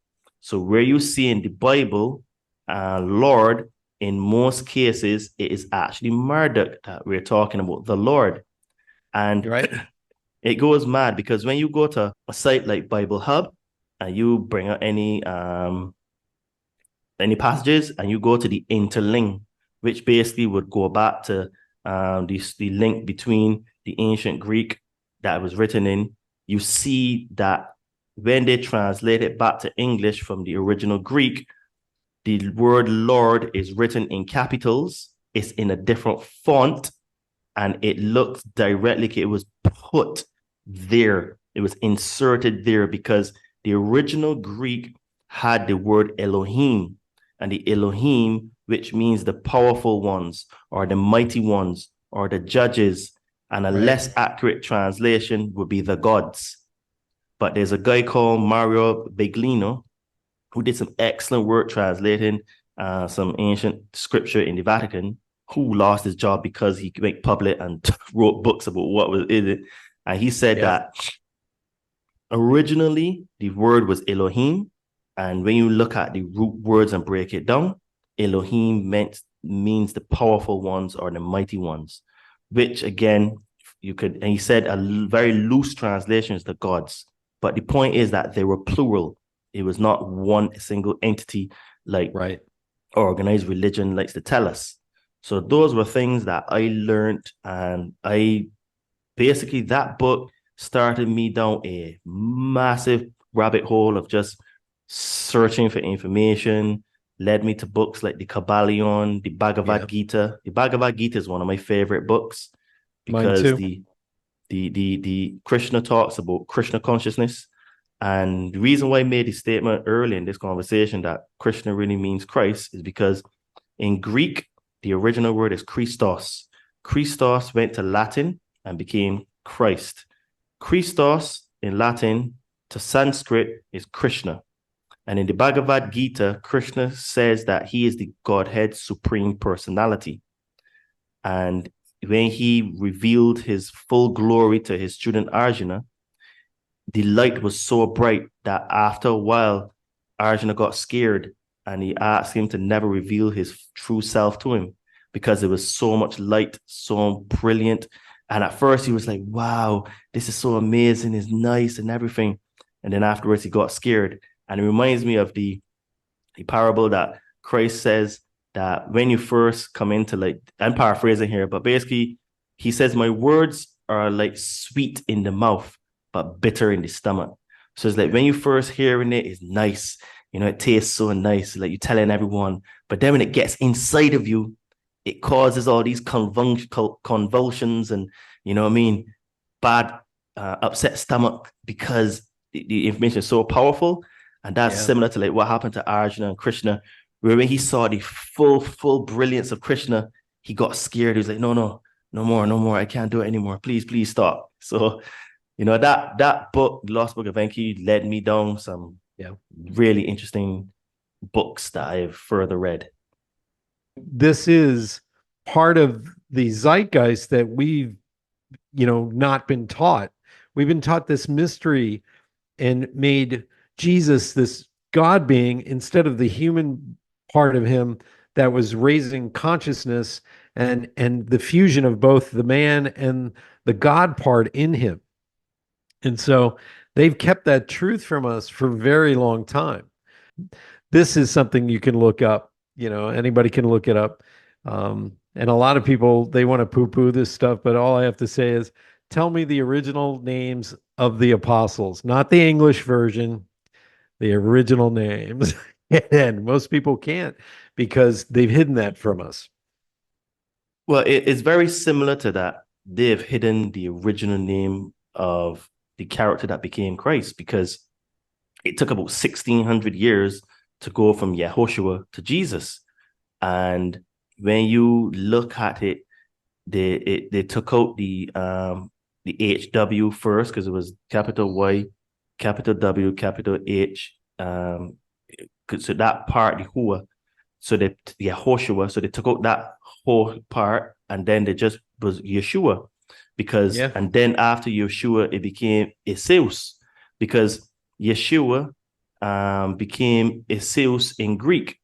So where you see in the Bible, Lord, in most cases, it is actually Marduk that we're talking about, the Lord. And it goes mad, because when you go to a site like Bible Hub and you bring out any passages and you go to the interlink, which basically would go back to the link between the ancient Greek that was written in, you see that when they translate it back to English from the original Greek, the word Lord is written in capitals, it's in a different font, and it looks directly like it was put there. It was inserted there because the original Greek had the word Elohim, and the Elohim, which means the powerful ones or the mighty ones or the judges, and a less accurate translation would be the gods. But there's a guy called Mario Beglino who did some excellent work translating some ancient scripture in the Vatican, who lost his job because he went public and wrote books about what was in it. And he said that originally the word was Elohim. And when you look at the root words and break it down, Elohim means the powerful ones or the mighty ones, which again, you could, and he said a very loose translation is the gods. But the point is that they were plural. It was not one single entity like organized religion likes to tell us. So those were things that I learned, and I basically, that book started me down a massive rabbit hole of just searching for information, led me to books like the Kabbalion, the Bhagavad Gita. The Bhagavad Gita is one of my favorite books because the Krishna talks about Krishna consciousness. And the reason why I made the statement early in this conversation that Krishna really means Christ is because in Greek, the original word is Christos. Christos went to Latin and became Christ. Christos in Latin to Sanskrit is Krishna. And in the Bhagavad Gita, Krishna says that he is the Godhead supreme personality. And when he revealed his full glory to his student Arjuna, the light was so bright that after a while, Arjuna got scared and he asked him to never reveal his true self to him because there was so much light, so brilliant. And at first he was like, wow, this is so amazing, it's nice and everything. And then afterwards he got scared. And it reminds me of the parable that Christ says that when you first come into, like, I'm paraphrasing here, but basically he says, my words are like sweet in the mouth, but bitter in the stomach. So it's like when you first hearing it, it's nice. It tastes so nice, like you're telling everyone. But then when it gets inside of you, it causes all these convulsions and, you know what I mean, bad, upset stomach, because the information is so powerful. And that's similar to like what happened to Arjuna and Krishna, where when he saw the full brilliance of Krishna, he got scared. He was like, no, no, no more, no more. I can't do it anymore. Please stop. So, that book, Lost Book of Enki, led me down some really interesting books that I've further read. This is part of the zeitgeist that we've, not been taught. We've been taught this mystery and made Jesus this God being instead of the human part of him that was raising consciousness and the fusion of both the man and the God part in him. And so they've kept that truth from us for a very long time. This is something you can look up. Anybody can look it up. And a lot of people, they want to poo-poo this stuff, but all I have to say is, tell me the original names of the apostles, not the English version, the original names. And most people can't because they've hidden that from us. Well, it's very similar to that. They've hidden the original name of the character that became Christ, because it took about 1,600 years to go from Yehoshua to Jesus. And when you look at it, they took out the HW first, because it was capital Y, capital W, capital H. So that part, the Hua, so they Yehoshua, so they took out that whole part, and then they just was Yeshua, because and then after Yeshua it became Iseus, because Yeshua became Iseus in Greek,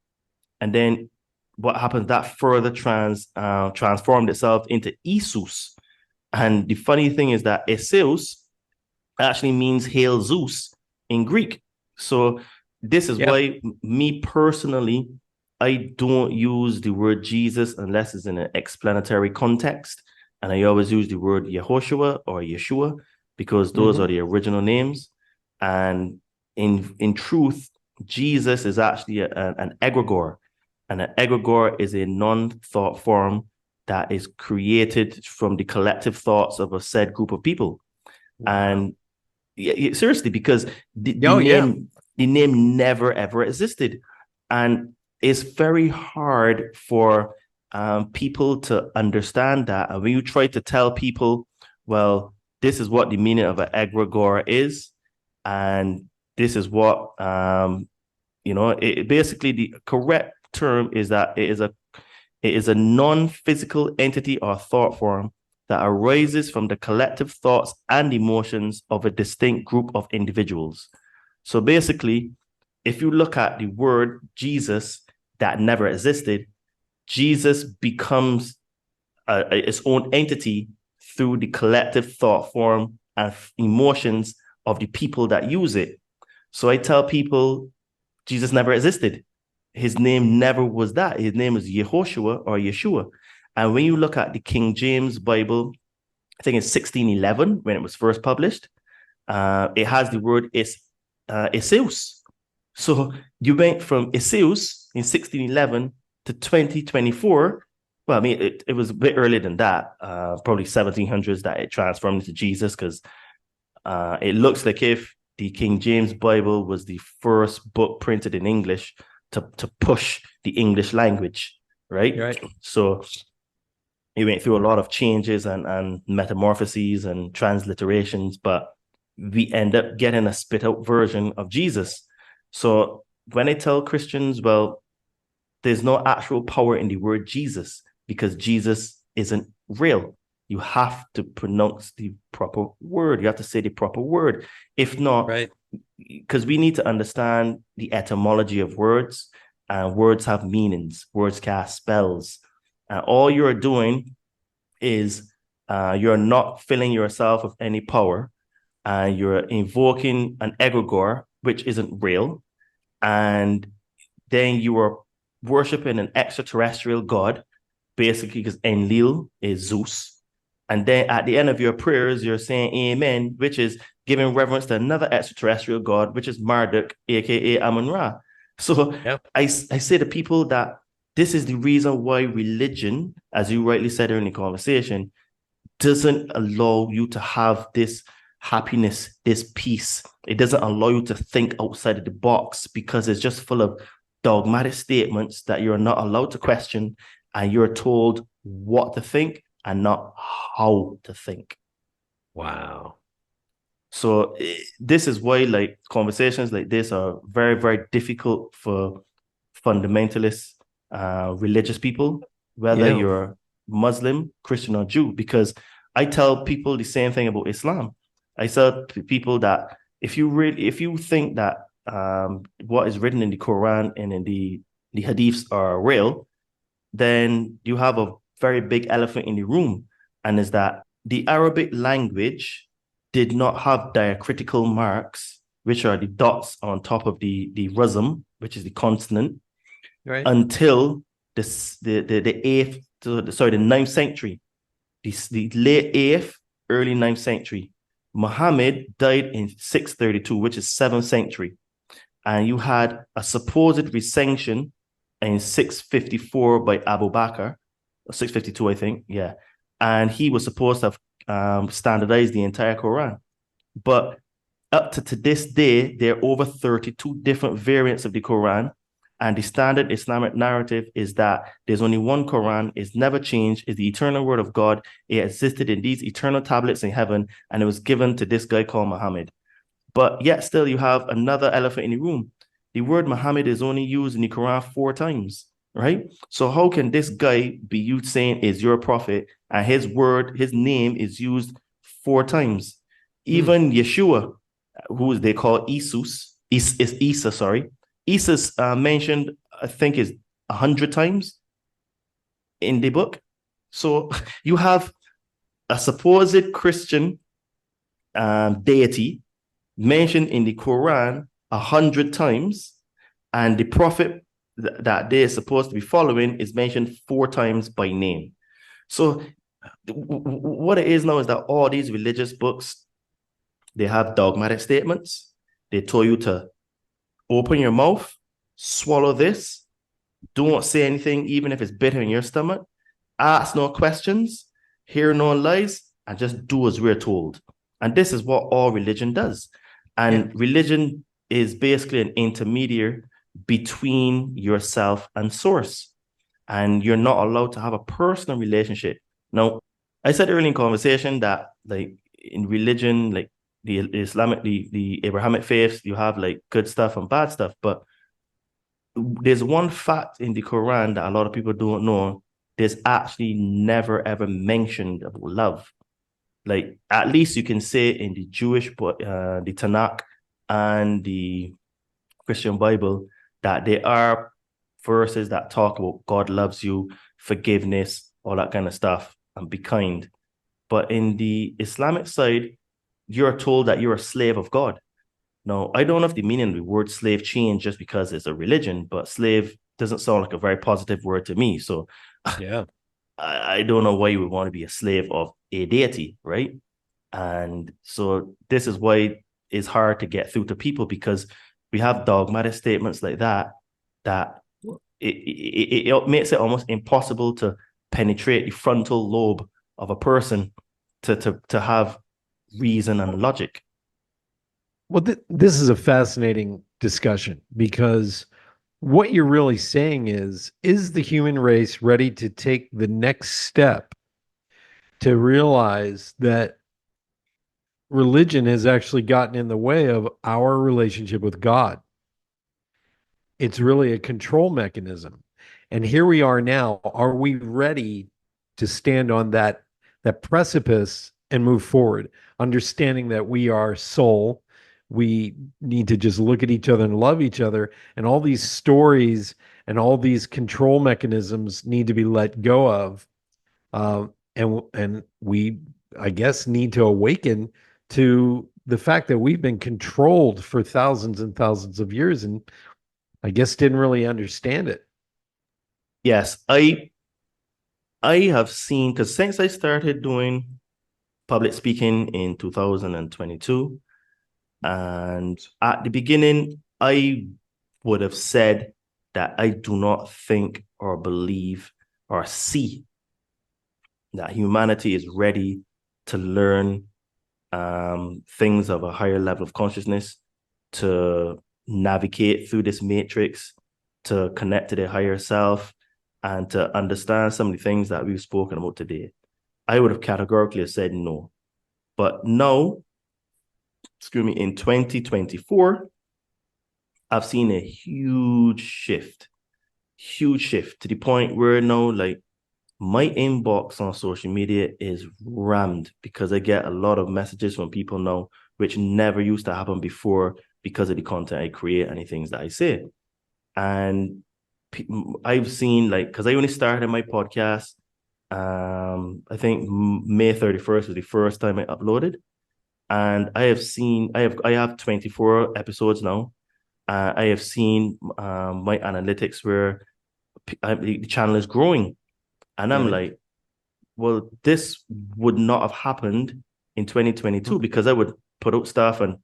and then what happened, that further transformed itself into Isus. And the funny thing is that Iseus actually means hail Zeus in Greek. So this is why, me personally, I don't use the word Jesus unless it's in an explanatory context. And I always use the word Yehoshua or Yeshua, because those are the original names. And in truth, Jesus is actually an egregore. And an egregore is a non-thought form that is created from the collective thoughts of a said group of people. And seriously, because the name never ever existed. And it's very hard for people to understand that. And when you try to tell people, well, this is what the meaning of an egregore is, and this is what basically the correct term is that it is a non-physical entity or thought form that arises from the collective thoughts and emotions of a distinct group of individuals. So basically, if you look at the word Jesus that never existed, Jesus becomes its own entity through the collective thought form and emotions of the people that use it. So I tell people, Jesus never existed. His name never was that. His name is Yehoshua or Yeshua. And when you look at the King James Bible, I think it's 1611 when it was first published, it has the word Iseus. So you went from Iseus in 1611 to 2024. Well, I mean, it was a bit earlier than that, probably 1700s that it transformed into Jesus, because it looks like if the King James Bible was the first book printed in English to push the English language, right? So it went through a lot of changes and metamorphoses and transliterations, but we end up getting a spit out version of Jesus. So when I tell Christians, well, there's no actual power in the word Jesus, because Jesus isn't real. You have to pronounce the proper word. You have to say the proper word. If not, because we need to understand the etymology of words, and words have meanings. Words cast spells. And all you're doing is you're not filling yourself with any power, and you're invoking an egregore, which isn't real. And then you are worshiping an extraterrestrial god, basically, because Enlil is Zeus. And then at the end of your prayers, you're saying amen, which is giving reverence to another extraterrestrial god, which is Marduk, aka Amun-Ra. So Yeah. I say to people that this is the reason why religion, as you rightly said in the conversation, doesn't allow you to have this happiness, this peace. It doesn't allow you to think outside of the box because it's just full of dogmatic statements that you're not allowed to question, and you're told what to think and not how to think. Wow. So this is why like conversations like this are very, very difficult for fundamentalist religious people, whether you're Muslim, Christian, or Jew, because I tell people the same thing about Islam. I tell people that if you think that what is written in the Quran and in the hadiths are real, then you have a very big elephant in the room, and is that the Arabic language did not have diacritical marks, which are the dots on top of the rasm, which is the consonant, Right. until the ninth century, the late 8th, early 9th century. Muhammad died in 632, which is 7th century. And you had a supposed recension in 654 by Abu Bakr, 652, I think, yeah. And he was supposed to have standardized the entire Quran. But up to this day, there are over 32 different variants of the Quran. And the standard Islamic narrative is that there's only one Quran, it's never changed, it's the eternal word of God. It existed in these eternal tablets in heaven, and it was given to this guy called Muhammad. But yet still you have another elephant in the room. The word Muhammad is only used in the Quran 4 times, right? So how can this guy be you saying is your prophet, and his word, his name is used 4 times? Even Yeshua, who they call Isus, is Isa, sorry. Isa's mentioned, I think, is 100 times in the book. So you have a supposed Christian deity mentioned in the Quran 100 times, and the prophet that they're supposed to be following is mentioned 4 times by name. So what it is now is that all these religious books, they have dogmatic statements. They tell you to open your mouth, swallow this, don't say anything, even if it's bitter in your stomach, ask no questions, hear no lies, and just do as we're told. And this is what all religion does. And religion is basically an intermediary between yourself and source. And you're not allowed to have a personal relationship. Now, I said earlier in conversation that like in religion, like the Islamic, the Abrahamic faiths, you have like good stuff and bad stuff. But there's one fact in the Quran that a lot of people don't know. There's actually never ever mentioned about love. Like at least you can say in the Jewish, the Tanakh and the Christian Bible, that there are verses that talk about God loves you, forgiveness, all that kind of stuff, and be kind. But in the Islamic side, you're told that you're a slave of God. Now, I don't know if the meaning of the word slave changed just because it's a religion, but slave doesn't sound like a very positive word to me. So Yeah. I don't know why you would want to be a slave of a deity, right? And so this is why it's hard to get through to people, because we have dogmatic statements like that, that it makes it almost impossible to penetrate the frontal lobe of a person to have reason and logic. Well, this is a fascinating discussion, because what you're really saying is the human race ready to take the next step to realize that religion has actually gotten in the way of our relationship with God? It's really a control mechanism. And here we are now. Are we ready to stand on that precipice and move forward, understanding that we are soul? We need to just look at each other and love each other. And all these stories and all these control mechanisms need to be let go of. And we, I guess, need to awaken to the fact that we've been controlled for thousands and thousands of years, and I guess didn't really understand it. Yes, I have seen, because since I started doing public speaking in 2022, and at the beginning, I would have said that I do not think or believe or see that humanity is ready to learn things of a higher level of consciousness, to navigate through this matrix, to connect to their higher self, and to understand some of the things that we've spoken about today. I would have categorically said no. But now, excuse me, in 2024, I've seen a huge shift to the point where now, like, my inbox on social media is rammed because I get a lot of messages from people now, which never used to happen before because of the content I create and the things that I say. And I've seen, like, because I only started my podcast, I think May 31st was the first time I uploaded. And I have 24 episodes now. I have seen my analytics where the channel is growing. And I'm Right. like, well, this would not have happened in 2022 Hmm. because I would put out stuff and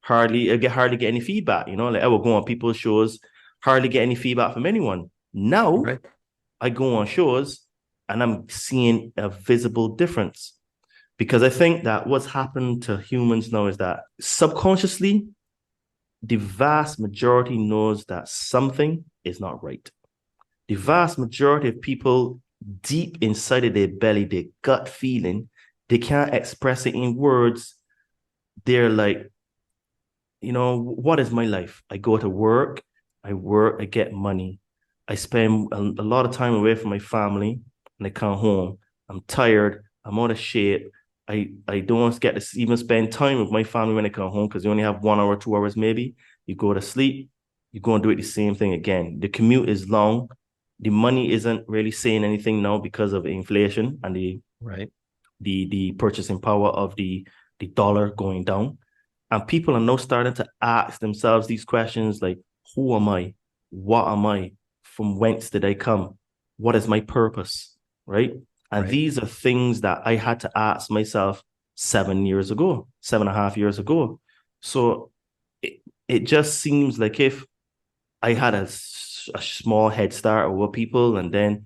hardly get any feedback. Like I would go on people's shows, hardly get any feedback from anyone. Now Right. I go on shows and I'm seeing a visible difference because I think that what's happened to humans now is that subconsciously, the vast majority knows that something is not right. The Yeah. vast majority of people deep inside of their belly, their gut feeling, they can't express it in words. They're like, what is my life? I go to work, I get money. I spend a lot of time away from my family and I come home. I'm tired, I'm out of shape. I don't get to even spend time with my family when I come home because you only have 1 hour, 2 hours maybe. You go to sleep, you go and do it the same thing again. The commute is long. The money isn't really saying anything now because of inflation and Right. the purchasing power of the dollar going down. And people are now starting to ask themselves these questions like, who am I? What am I? From whence did I come? What is my purpose? Right? And Right. these are things that I had to ask myself 7 years ago, 7.5 years ago. So it just seems like if I had a small head start over people and then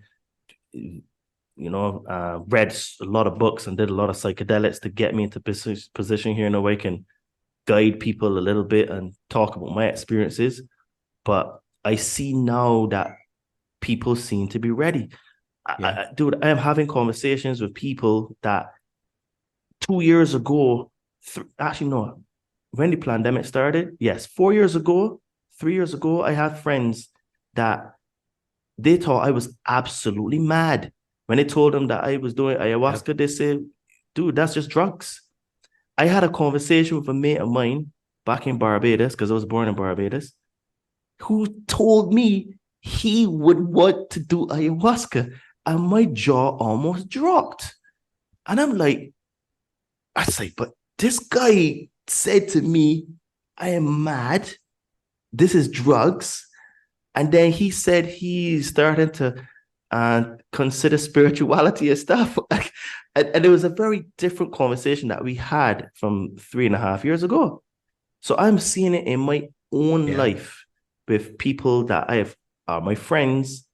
read a lot of books and did a lot of psychedelics to get me into position here in a way I can guide people a little bit and talk about my experiences. But I see now that people seem to be ready. Yeah. Dude, I am having conversations with people that 2 years ago, actually, no, when the pandemic started, yes, 4 years ago, 3 years ago, I had friends that they thought I was absolutely mad. When they told them that I was doing Yep. ayahuasca, they said, dude, that's just drugs. I had a conversation with a mate of mine back in Barbados, because I was born in Barbados, who told me he would want to do ayahuasca. And my jaw almost dropped. And I'm like, I say, but this guy said to me, I am mad. This is drugs. And then he said he's starting to consider spirituality and stuff. And it was a very different conversation that we had from 3.5 years ago. So I'm seeing it in my own Yeah. life with people that I have are my friends,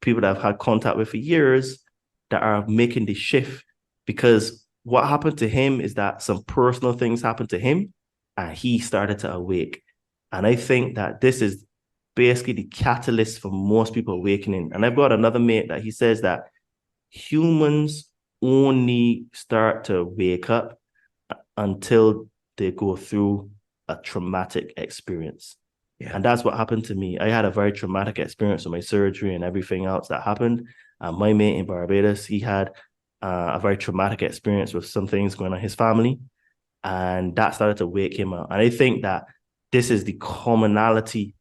people that I've had contact with for years that are making the shift because what happened to him is that some personal things happened to him and he started to awake. And I think that this is basically the catalyst for most people awakening. And I've got another mate that he says that humans only start to wake up until they go through a traumatic experience. Yeah. And that's what happened to me. I had a very traumatic experience with my surgery and everything else that happened. My mate in Barbados, he had a very traumatic experience with some things going on in his family. And that started to wake him up. And I think that this is the commonality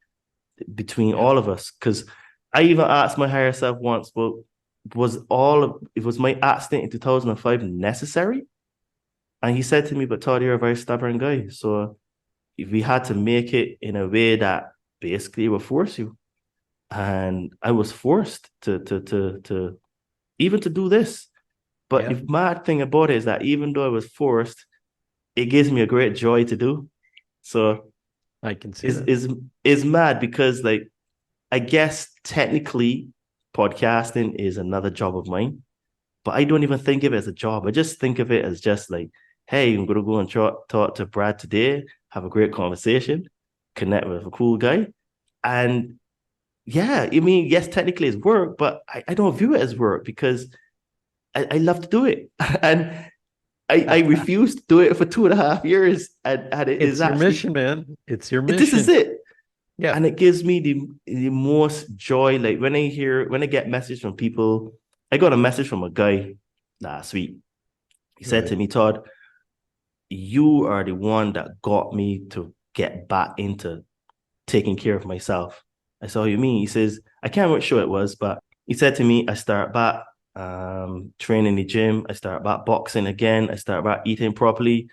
between Yeah. all of us. Because I even asked my higher self once, well, was my accident in 2005 necessary? And he said to me, but Todd, you're a very stubborn guy. So we had to make it in a way that basically will force you. and I was forced to even to do this. But Yeah, the mad thing about it is that even though I was forced, it gives me a great joy to do. So I can see is that. is is mad because like I guess technically podcasting is another job of mine, but I don't even think of it as a job. I just think of it as just like, hey, I'm gonna go and talk to Brad today, have a great conversation, connect with a cool guy. And yeah, I mean, yes, technically it's work, but I don't view it as work because I love to do it. And I refused to do it for 2.5 years. And it is It's your actually, mission, man. It's your this is mission. it. Yeah. And it gives me the most joy. Like when I get messages from people, I got a message from a guy last week. He said Right. to me, Todd, you are the one that got me to get back into taking care of myself. I saw what you mean. He says, I can't remember what show it was, but he said to me, I start back training in the gym. I start back boxing again. I start back eating properly.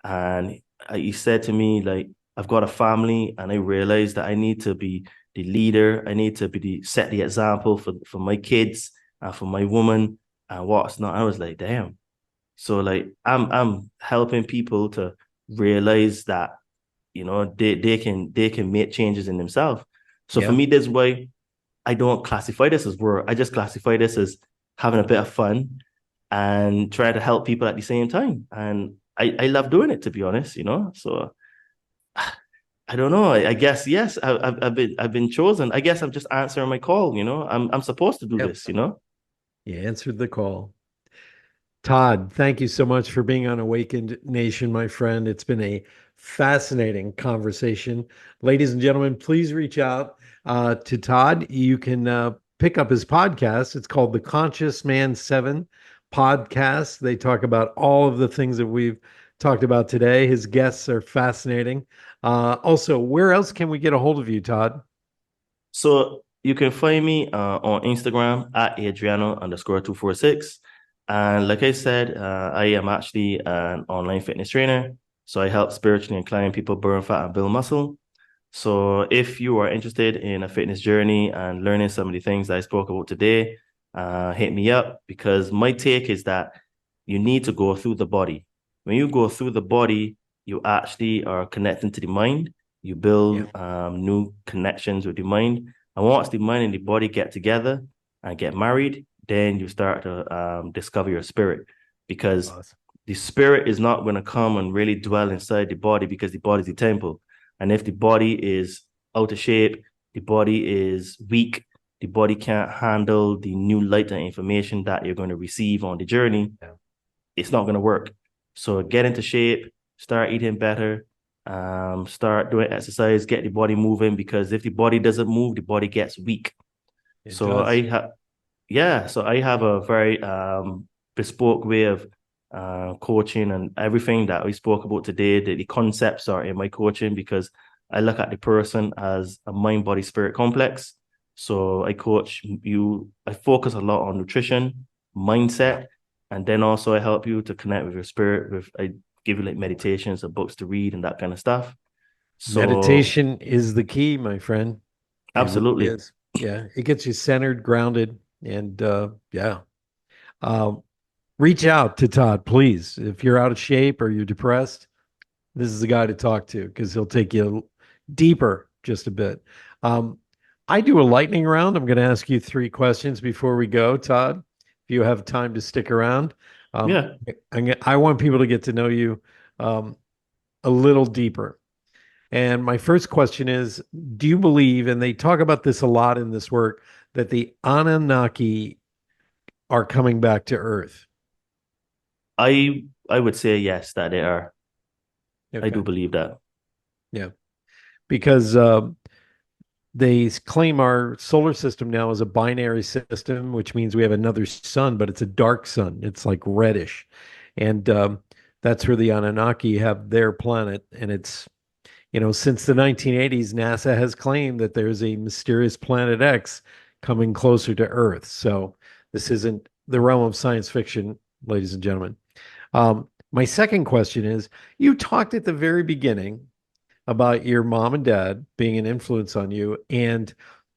And he said to me, like, I've got a family and I realized that I need to be the leader. I need to be set the example for my kids and for my woman and what's not. I was like, damn. So like I'm helping people to realize that they can make changes in themselves. So for Yeah. me, that's why I don't classify this as work. I just classify this as having a bit of fun and try to help people at the same time. And I love doing it, to be honest. So I don't know. I guess yes, I've been chosen. I guess I'm just answering my call. I'm supposed to do Yep. this. You answered the call. Todd, thank you so much for being on Awakened Nation, my friend. It's been a fascinating conversation. Ladies and gentlemen, please reach out to Todd. You can pick up his podcast. It's called the Conscious Man 7 podcast. They talk about all of the things that we've talked about today. His guests are fascinating. Also, where else can we get a hold of you, Todd? So you can find me on Instagram at Adriano_246. And like I said, I am actually an online fitness trainer. So I help spiritually inclined people burn fat and build muscle. So if you are interested in a fitness journey and learning some of the things that I spoke about today, hit me up because my take is that you need to go through the body. When you go through the body, you actually are connecting to the mind. You Yeah, build new connections with the mind. And once the mind and the body get together and get married, then you start to discover your spirit because awesome. the spirit is not going to come and really dwell inside the body because the body is the temple. And if the body is out of shape, the body is weak, the body can't handle the new light and information that you're going to receive on the journey, Yeah. it's not going to work. So get into shape, start eating better, start doing exercise, get the body moving because if the body doesn't move, the body gets weak. It So does. I have a very bespoke way of coaching and everything that we spoke about today. The concepts are in my coaching because I look at the person as a mind, body, spirit complex. So I focus a lot on nutrition, Yeah. mindset, and then also I help you to connect with your spirit. I give you like meditations and books to read and that kind of stuff. So Meditation is the key, my friend. It really absolutely. is. Yeah, it gets you centered, grounded, and yeah. Um, Reach out to Todd, please. If you're out of shape or you're depressed, this is the guy to talk to because he'll take you deeper just a bit. Um, I do a lightning round. I'm going to ask you three questions before we go, Todd. If you have time to stick around, um, Yeah. I want people to get to know you um, a little deeper. And my first question is, do you believe, and they talk about this a lot in this work, that the Anunnaki are coming back to Earth? I would say yes, that they are. I Okay. do believe that. Yeah. Because they claim our solar system now is a binary system, which means we have another sun, but it's a dark sun. It's like reddish. And that's where the Anunnaki have their planet. And since the 1980s, NASA has claimed that there's a mysterious planet X coming closer to Earth. So this isn't the realm of science fiction, ladies and gentlemen. My second question is, you talked at the very beginning about your mom and dad being an influence on you. And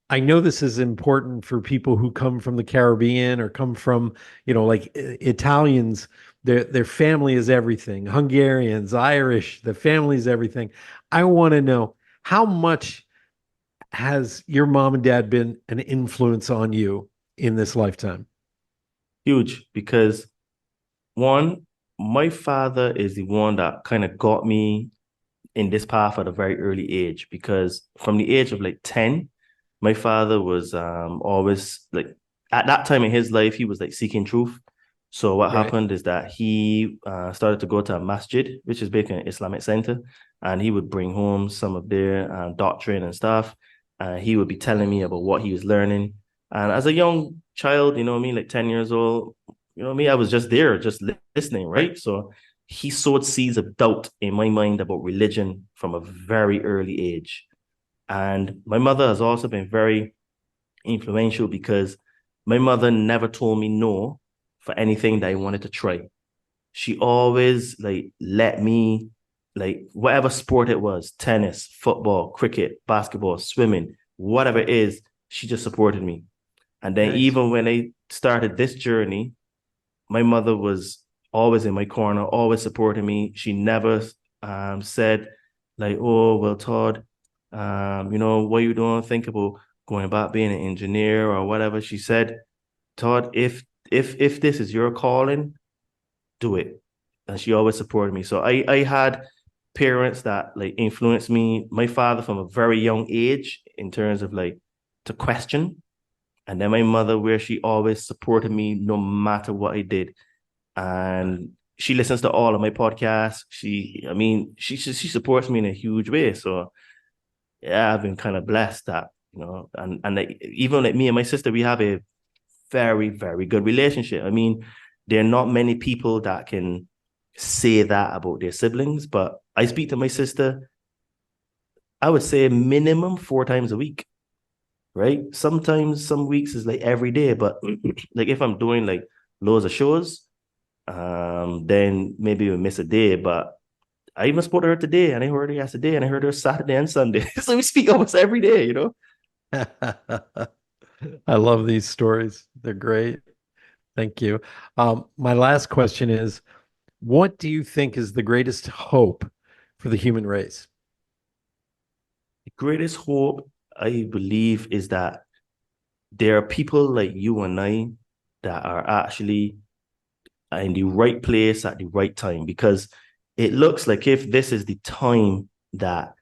I know this is important for people who come from the Caribbean or come from, like Italians, their family is everything. Hungarians, Irish, the family is everything. I want to know, how much has your mom and dad been an influence on you in this lifetime? Huge, because one, my father is the one that kind of got me in this path at a very early age, because from the age of like 10, my father was always like, at that time in his life, he was like seeking truth. So what Right. happened is that he started to go to a masjid, which is basically an Islamic center, and he would bring home some of their doctrine and stuff. He would be telling me about what he was learning. And as a young child, you know what I mean, like 10 years old, you know what I mean, I was just there, just listening, Right. right? So he sowed seeds of doubt in my mind about religion from a very early age. And my mother has also been very influential, because my mother never told me no for anything that I wanted to try. She always like let me, like whatever sport it was, tennis, football, cricket, basketball, swimming, whatever it is, she just supported me. And then Nice. even when I started this journey, my mother was always in my corner, always supporting me. She never said like, "Oh, well, Todd, what you don't think about going about being an engineer or whatever." She said, "Todd, if this is your calling, do it." And she always supported me. So I had parents that like influenced me. My father from a very young age in terms of like to question, and then my mother where she always supported me no matter what I did. And she listens to all of my podcasts. I mean, she supports me in a huge way. So yeah, I've been kind of blessed that, and like, even like me and my sister, we have a very, very good relationship. I mean, there are not many people that can say that about their siblings, but I speak to my sister, I would say minimum 4 times a week, right? Sometimes some weeks is like every day, but like if I'm doing like loads of shows, then maybe we miss a day. But I even spoke to her today, and I heard her yesterday, and I heard her Saturday and Sunday. So we speak almost every day, you know? I love these stories. They're great. Thank you. My last question is, what do you think is the greatest hope for the human race? The greatest hope, I believe, is that there are people like you and I that are actually in the right place at the right time, because it looks like if this is the time that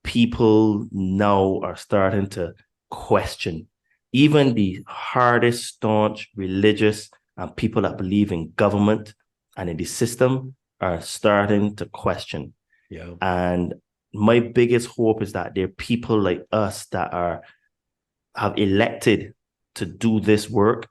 people now are starting to question even the hardest staunch religious and people that believe in government and in the system are starting to question. Yeah. And my biggest hope is that there are people like us that are have elected to do this work,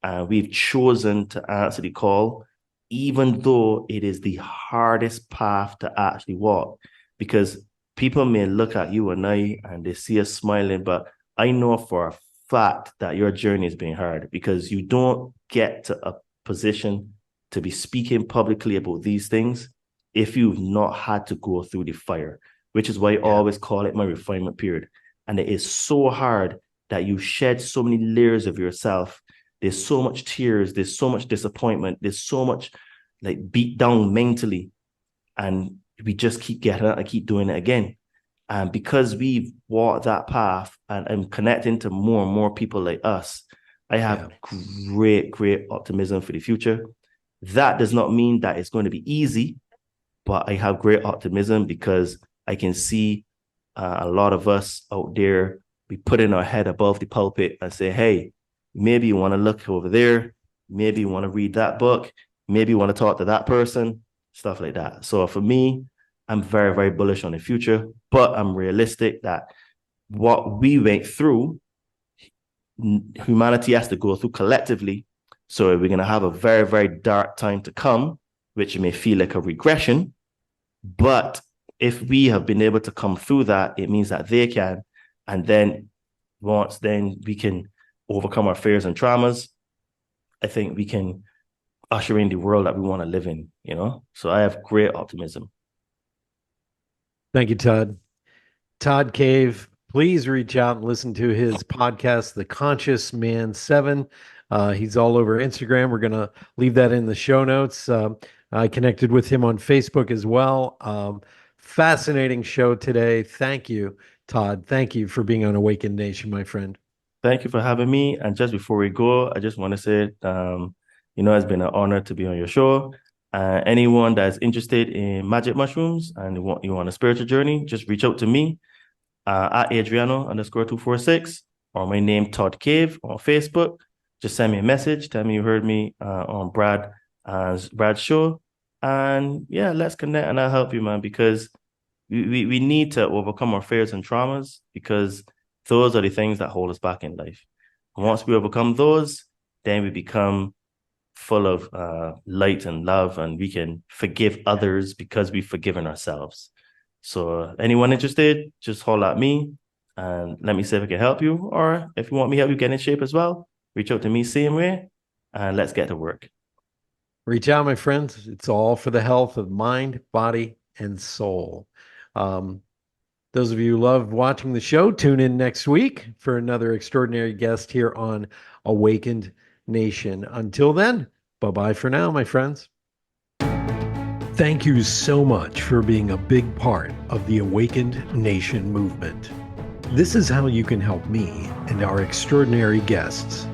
and we've chosen to answer the call, even though it is the hardest path to actually walk. Because people may look at you and I and they see us smiling, but I know for a fact that your journey has been hard, because you don't get to a position to be speaking publicly about these things if you've not had to go through the fire, which is why I Yeah. always call it my refinement period. And it is so hard that you shed so many layers of yourself. There's so much tears, there's so much disappointment, there's so much like beat down mentally. And we just keep getting it and keep doing it again. And because we've walked that path and I'm connecting to more and more people like us, I have Yeah. great, great optimism for the future. That does not mean that it's going to be easy, but I have great optimism because I can see a lot of us out there, we putting our head above the pulpit and say, hey, maybe you want to look over there, maybe you want to read that book, maybe you want to talk to that person, stuff like that. So for me, I'm very, very bullish on the future, but I'm realistic that what we went through, humanity has to go through collectively. So we're going to have a very, very dark time to come, which may feel like a regression. But if we have been able to come through that, it means that they can. And then once then we can overcome our fears and traumas, I think we can usher in the world that we want to live in, you know? So I have great optimism. Thank you, Todd. Todd Cave, please reach out and listen to his podcast, The Conscious Man 7. He's all over Instagram. We're going to leave that in the show notes. I connected with him on Facebook as well. Fascinating show today. Thank you, Todd. Thank you for being on Awaken Nation, my friend. Thank you for having me. And just before we go, I just want to say, it's been an honor to be on your show. Anyone that's interested in magic mushrooms and you want a spiritual journey, just reach out to me at Adriano_246 or my name, Todd Cave, on Facebook. Just send me a message. Tell me you heard me on Brad's show. And yeah, let's connect and I'll help you, man, because we need to overcome our fears and traumas, because those are the things that hold us back in life. And once we overcome those, then we become full of light and love, and we can forgive others because we've forgiven ourselves. So anyone interested, just holler at me and let me see if I can help you. Or if you want me to help you get in shape as well, reach out to me same way and let's get to work. Reach out, my friends. It's all for the health of mind, body, and soul. Those of you who love watching the show, tune in next week for another extraordinary guest here on Awakened Nation. Until then, bye-bye for now, my friends. Thank you so much for being a big part of the Awakened Nation movement. This is how you can help me and our extraordinary guests.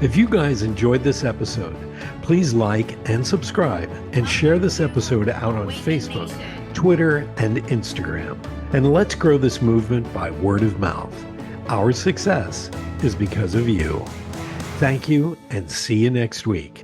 If you guys enjoyed this episode, please like and subscribe and share this episode out on Facebook, Twitter, and Instagram. And let's grow this movement by word of mouth. Our success is because of you. Thank you, and see you next week.